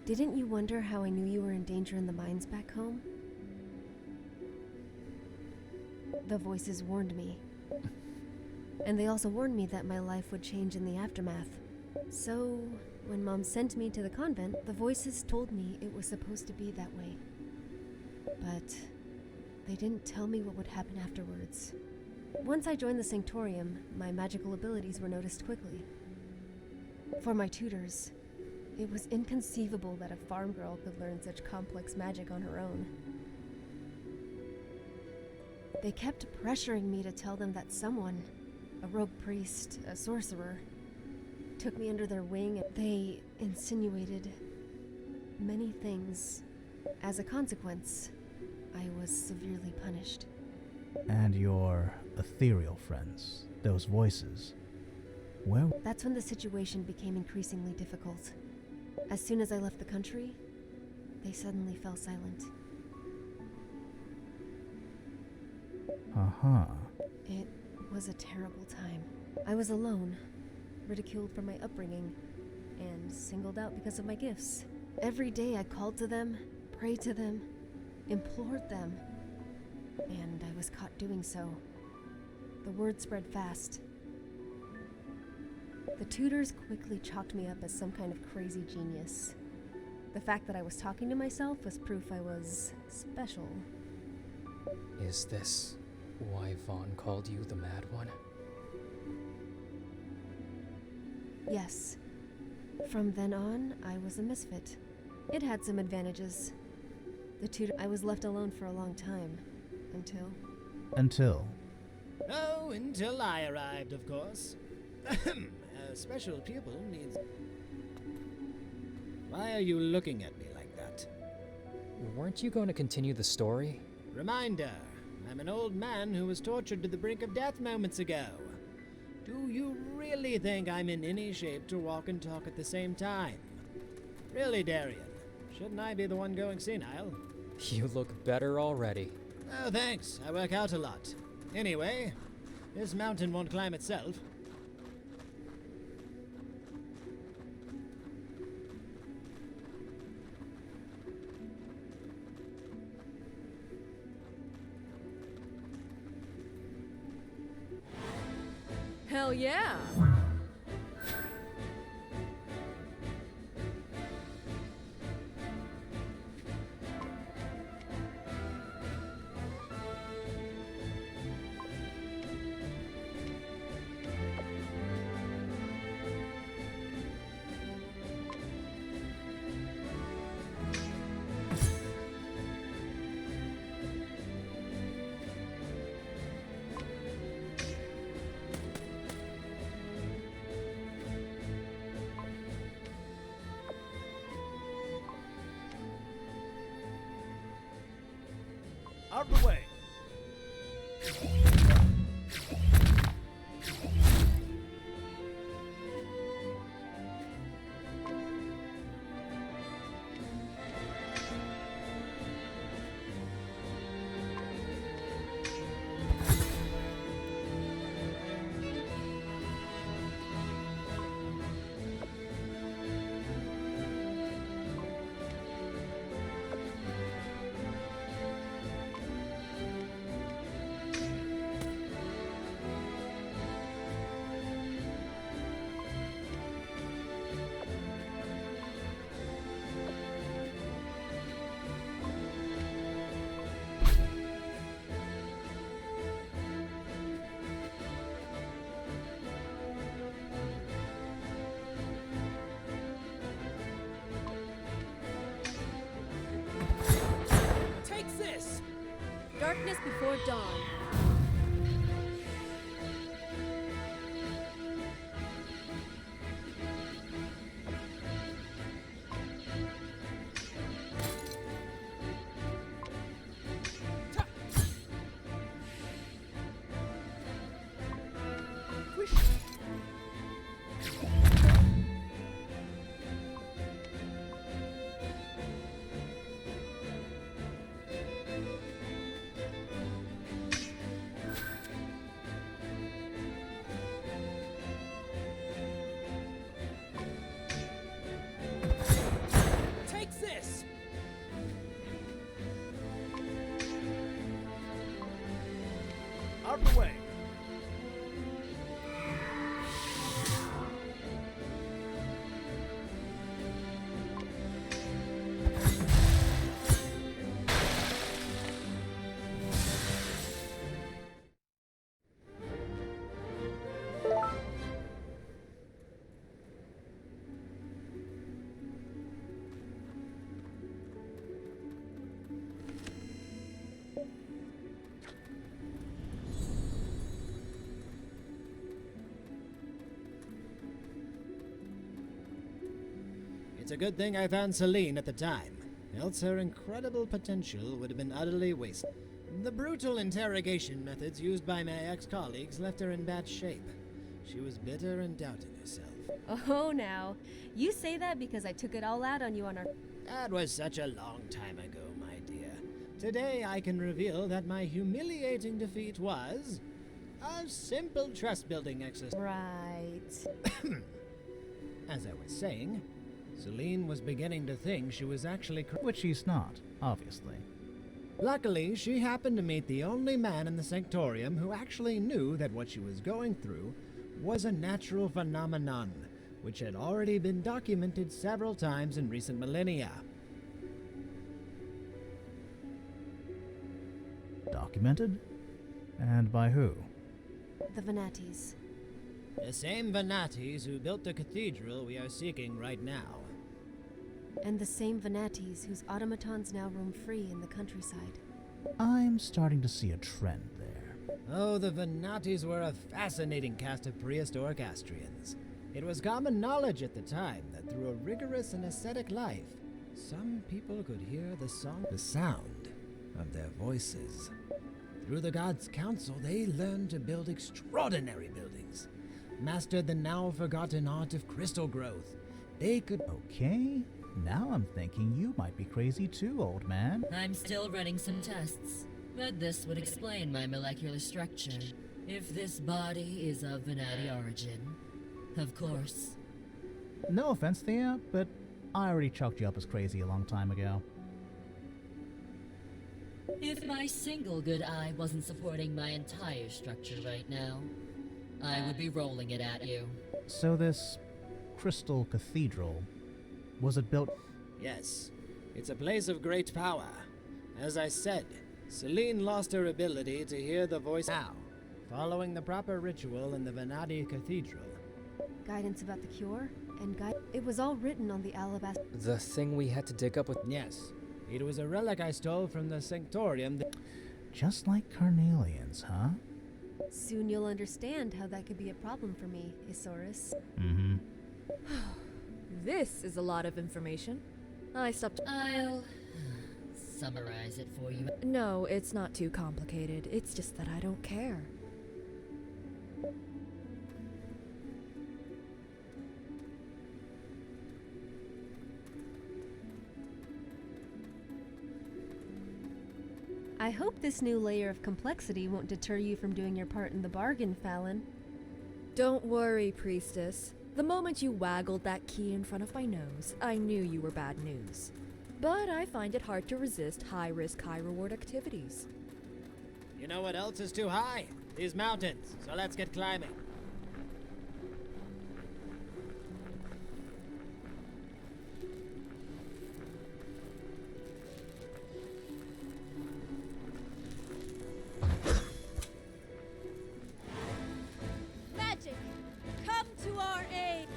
Didn't you wonder how I knew you were in danger in the mines back home? The voices warned me. And they also warned me that my life would change in the aftermath. So, when Mom sent me to the convent, the voices told me it was supposed to be that way. But they didn't tell me what would happen afterwards. Once I joined the Sanctorium, my magical abilities were noticed quickly. For my tutors, it was inconceivable that a farm girl could learn such complex magic on her own. They kept pressuring me to tell them that someone, a rogue priest, a sorcerer, took me under their wing. They insinuated many things. As a consequence, I was severely punished. And your ethereal friends, those voices, where? That's when the situation became increasingly difficult. As soon as I left the country, they suddenly fell silent. Uh-huh. It was a terrible time. I was alone, ridiculed for my upbringing, and singled out because of my gifts. Every day I called to them, prayed to them, implored them, and I was caught doing so. The word spread fast. The tutors quickly chalked me up as some kind of crazy genius. The fact that I was talking to myself was proof I was special. Is this why Vaughn called you the Mad One? Yes. From then on, I was a misfit. It had some advantages. I was left alone for a long time. Until? Oh, until I arrived, of course. A special pupil needs... Why are you looking at me like that? Weren't you going to continue the story? Reminder, I'm an old man who was tortured to the brink of death moments ago. Do you really think I'm in any shape to walk and talk at the same time? Really, Darian? Shouldn't I be the one going senile? You look better already. Oh, thanks. I work out a lot. Anyway, this mountain won't climb itself. Hell yeah! Out of the way! Darkness before dawn. Out of the way. It's a good thing I found Celine at the time, else her incredible potential would have been utterly wasted. The brutal interrogation methods used by my ex-colleagues left her in bad shape. She was bitter and doubted herself. Oh, now. You say that because I took it all out on you on our... That was such a long time ago, my dear. Today I can reveal that my humiliating defeat was a simple trust-building exercise. Right. As I was saying, Celine was beginning to think she was actually Which she's not, obviously. Luckily, she happened to meet the only man in the sanctorium who actually knew that what she was going through was a natural phenomenon, which had already been documented several times in recent millennia. Documented? And by who? The Venatis. The same Venatis who built the cathedral we are seeking right now. And the same Venatis whose automatons now roam free in the countryside. I'm starting to see a trend there. Oh, the Venatis were a fascinating cast of prehistoric Astrians. It was common knowledge at the time that through a rigorous and ascetic life, some people could hear the sound of their voices. Through the gods' counsel, they learned to build extraordinary buildings, mastered the now forgotten art of crystal growth. They could... Okay, now I'm thinking you might be crazy too, old man. I'm still running some tests, but this would explain my molecular structure. If this body is of Venati origin, of course. No offense, Thea, but I already chalked you up as crazy a long time ago. If my single good eye wasn't supporting my entire structure right now, I would be rolling it at you. So this crystal cathedral, was it built? Yes, it's a place of great power. As I said, Celine lost her ability to hear the voice now, following the proper ritual in the Venati Cathedral. Guidance about the cure, and it was all written on the alabaster... The thing we had to dig up with... Yes, it was a relic I stole from the sanctorium. Just like carnelians, huh? Soon you'll understand how that could be a problem for me, Isaurus. Mm-hmm. This is a lot of information. I'll summarize it for you. No, it's not too complicated. It's just that I don't care. I hope this new layer of complexity won't deter you from doing your part in the bargain, Fallon. Don't worry, Priestess. The moment you waggled that key in front of my nose, I knew you were bad news. But I find it hard to resist high-risk, high-reward activities. You know what else is too high? These mountains, so let's get climbing. Magic, come to our aid!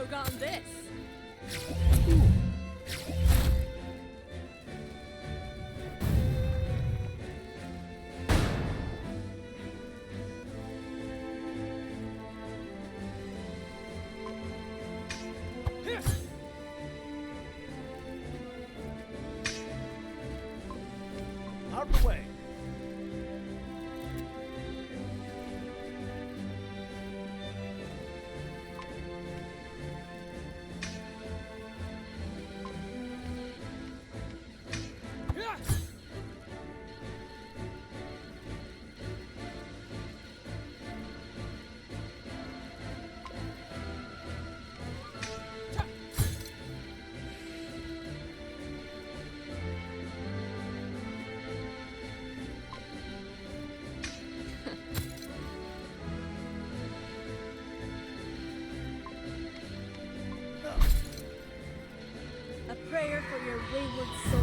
choke on this. Out of the way. A prayer for your wayward soul.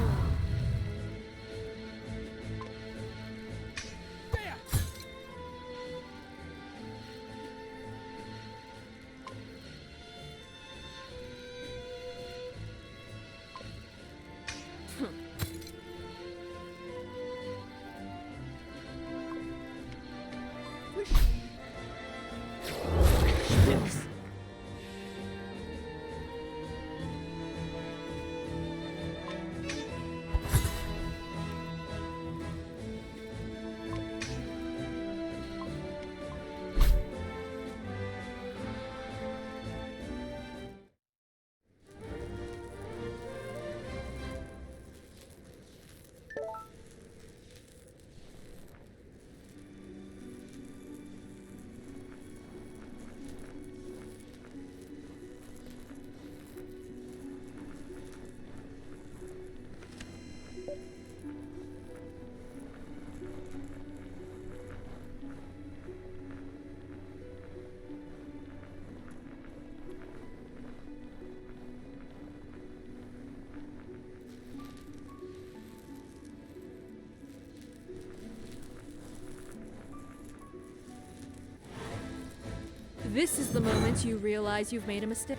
This is the moment you realize you've made a mistake.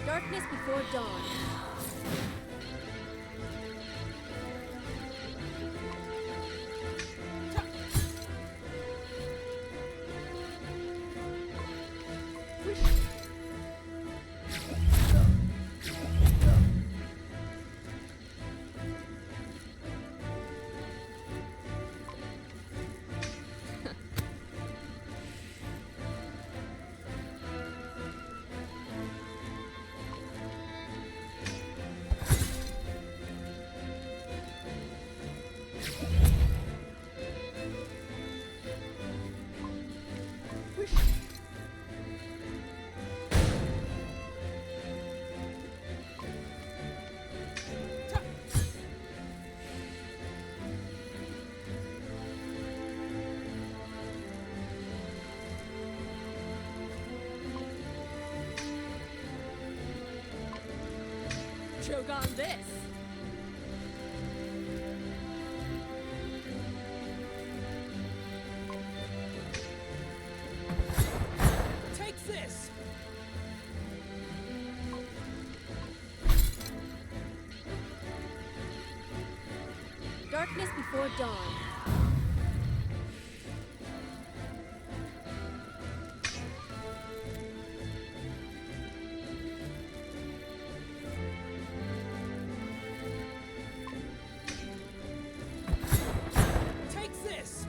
Darkness before dawn. Choke on this. Take this! Darkness before dawn. Take this!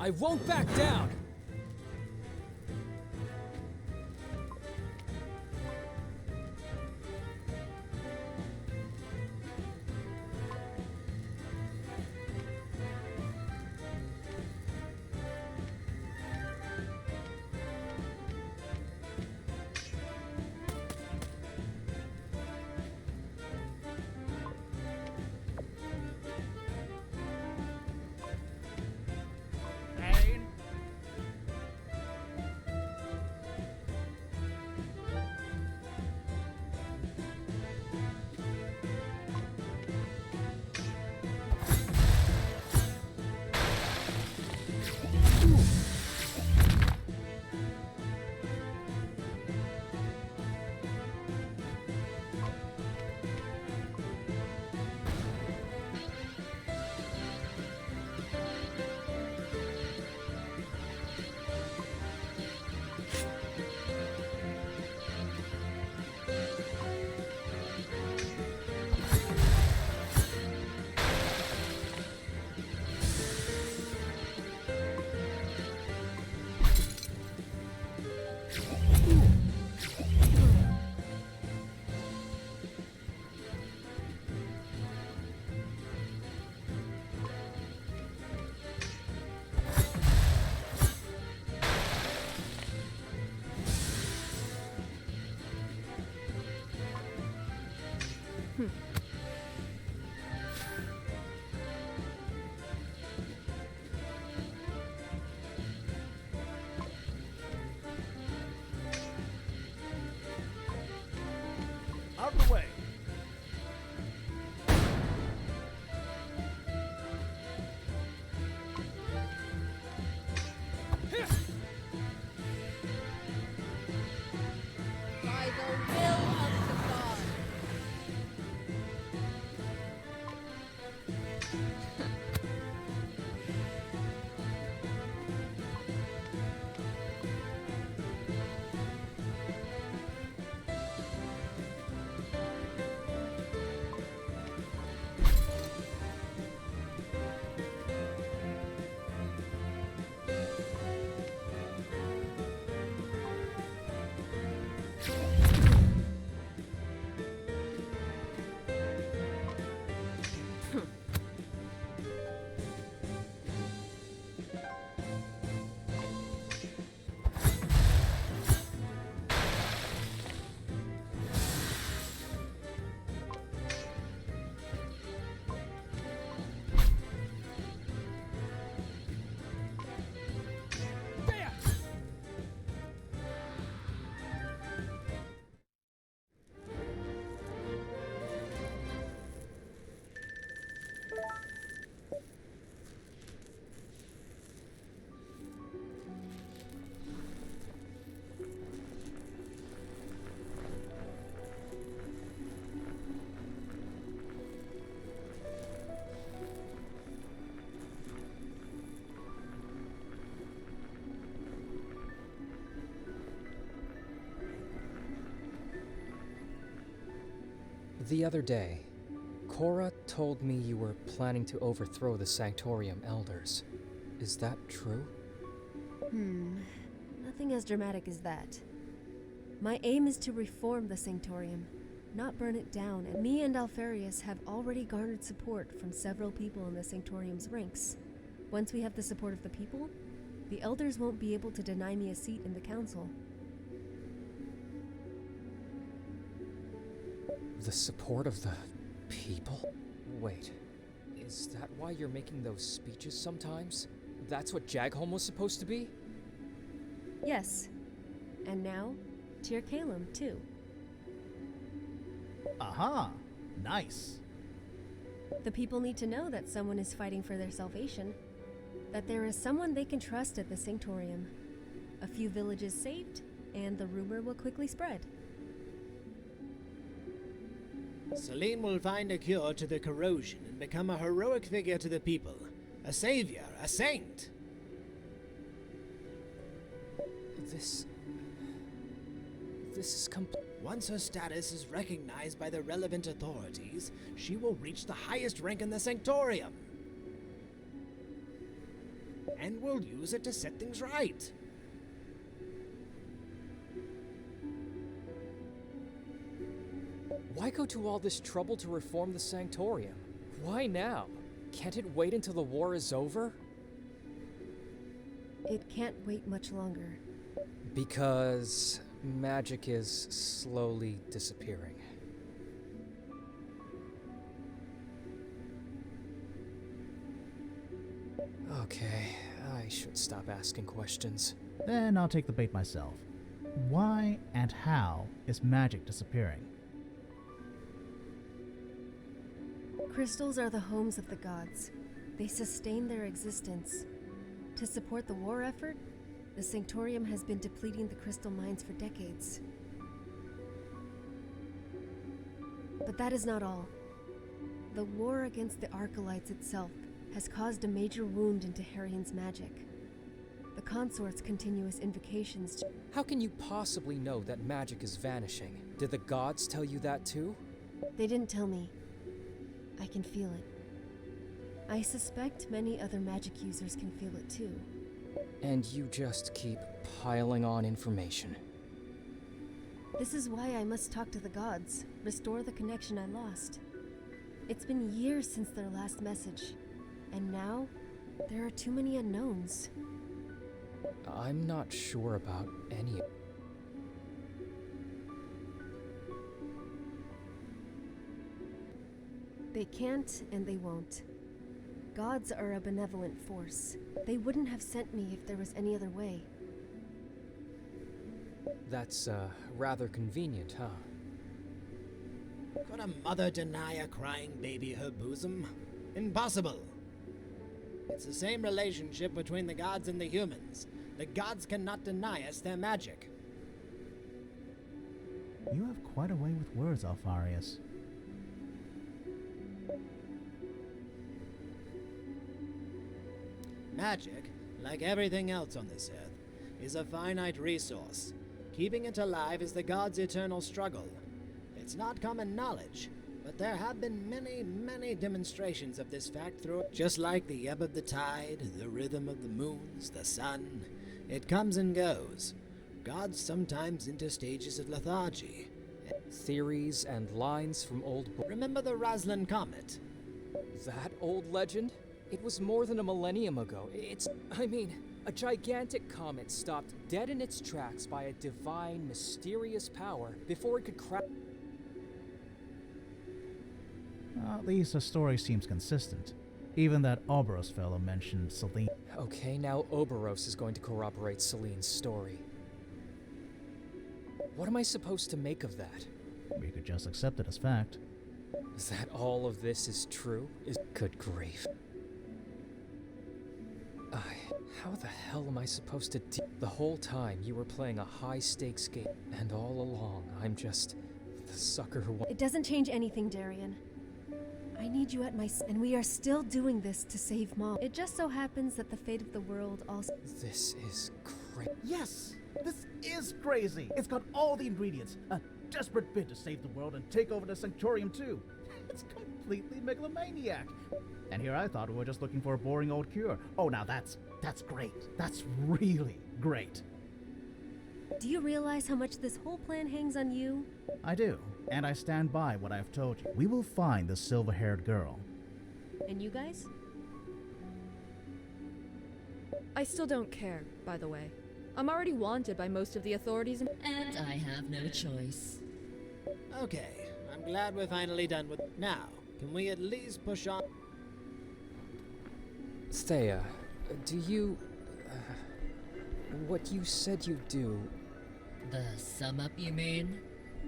I won't back down! The other day, Cora told me you were planning to overthrow the Sanctorium Elders. Is that true? Nothing as dramatic as that. My aim is to reform the Sanctorium, not burn it down, and me and Alfarius have already garnered support from several people in the Sanctorium's ranks. Once we have the support of the people, the Elders won't be able to deny me a seat in the Council. The support of the people? Wait, is that why you're making those speeches sometimes? That's what Jagholm was supposed to be? Yes. And now, Tyr Kalem, too. Aha! Nice! The people need to know that someone is fighting for their salvation, that there is someone they can trust at the Sanctorium. A few villages saved, and the rumor will quickly spread. Selene will find a cure to the corrosion and become a heroic figure to the people. A savior, a saint! This is Once her status is recognized by the relevant authorities, she will reach the highest rank in the Sanctorium. And we'll use it to set things right. Why go to all this trouble to reform the Sanctorium? Why now? Can't it wait until the war is over? It can't wait much longer. Because magic is slowly disappearing. Okay, I should stop asking questions. Then I'll take the bait myself. Why and how is magic disappearing? Crystals are the homes of the gods. They sustain their existence. To support the war effort, the Sanctorium has been depleting the crystal mines for decades. But that is not all. The war against the Archelites itself has caused a major wound into Heryon's magic. The consort's continuous invocations. How can you possibly know that magic is vanishing? Did the gods tell you that too? They didn't tell me. I can feel it. I suspect many other magic users can feel it too. And you just keep piling on information. This is why I must talk to the gods, restore the connection I lost. It's been years since their last message, and now there are too many unknowns. I'm not sure about any. They can't and they won't. Gods are a benevolent force. They wouldn't have sent me if there was any other way. That's, rather convenient, huh? Could a mother deny a crying baby her bosom? Impossible! It's the same relationship between the gods and the humans. The gods cannot deny us their magic. You have quite a way with words, Alfarius. Magic, like everything else on this earth, is a finite resource. Keeping it alive is the gods' eternal struggle. It's not common knowledge, but there have been many, many demonstrations of this fact through it. Just like the ebb of the tide, the rhythm of the moons, the sun, it comes and goes. Gods sometimes enter stages of lethargy. Theories and lines from old books. Remember the Roslin Comet? That old legend? It was more than a millennium ago. A gigantic comet stopped dead in its tracks by a divine, mysterious power before it could crash. At least the story seems consistent. Even that Oberos fellow mentioned Selene. Okay, now Oberos is going to corroborate Selene's story. What am I supposed to make of that? We could just accept it as fact. Is that all of this is true? Good grief. How the hell am I supposed to The whole time you were playing a high-stakes game, and all along I'm just the sucker who It doesn't change anything, Darian. I need you at my and we are still doing this to save Mom. It just so happens that the fate of the world also. This is crazy. Yes! This is crazy! It's got all the ingredients. desperate bid to save the world and take over the Sanctorium too. It's completely megalomaniac. And here I thought we were just looking for a boring old cure. Oh, now that's great. That's really great. Do you realize how much this whole plan hangs on you? I do, and I stand by what I've told you. We will find the silver-haired girl. And you guys? I still don't care, by the way. I'm already wanted by most of the authorities and I have no choice. Okay, I'm glad we're finally done with. Now, can we at least push on? Thea, do you... what you said you do... The sum up, you mean?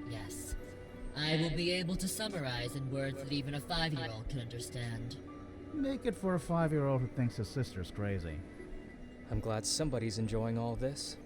Yes. I will be able to summarize in words that even a 5-year-old can understand. Make it for a 5-year-old who thinks his sister's crazy. I'm glad somebody's enjoying all this.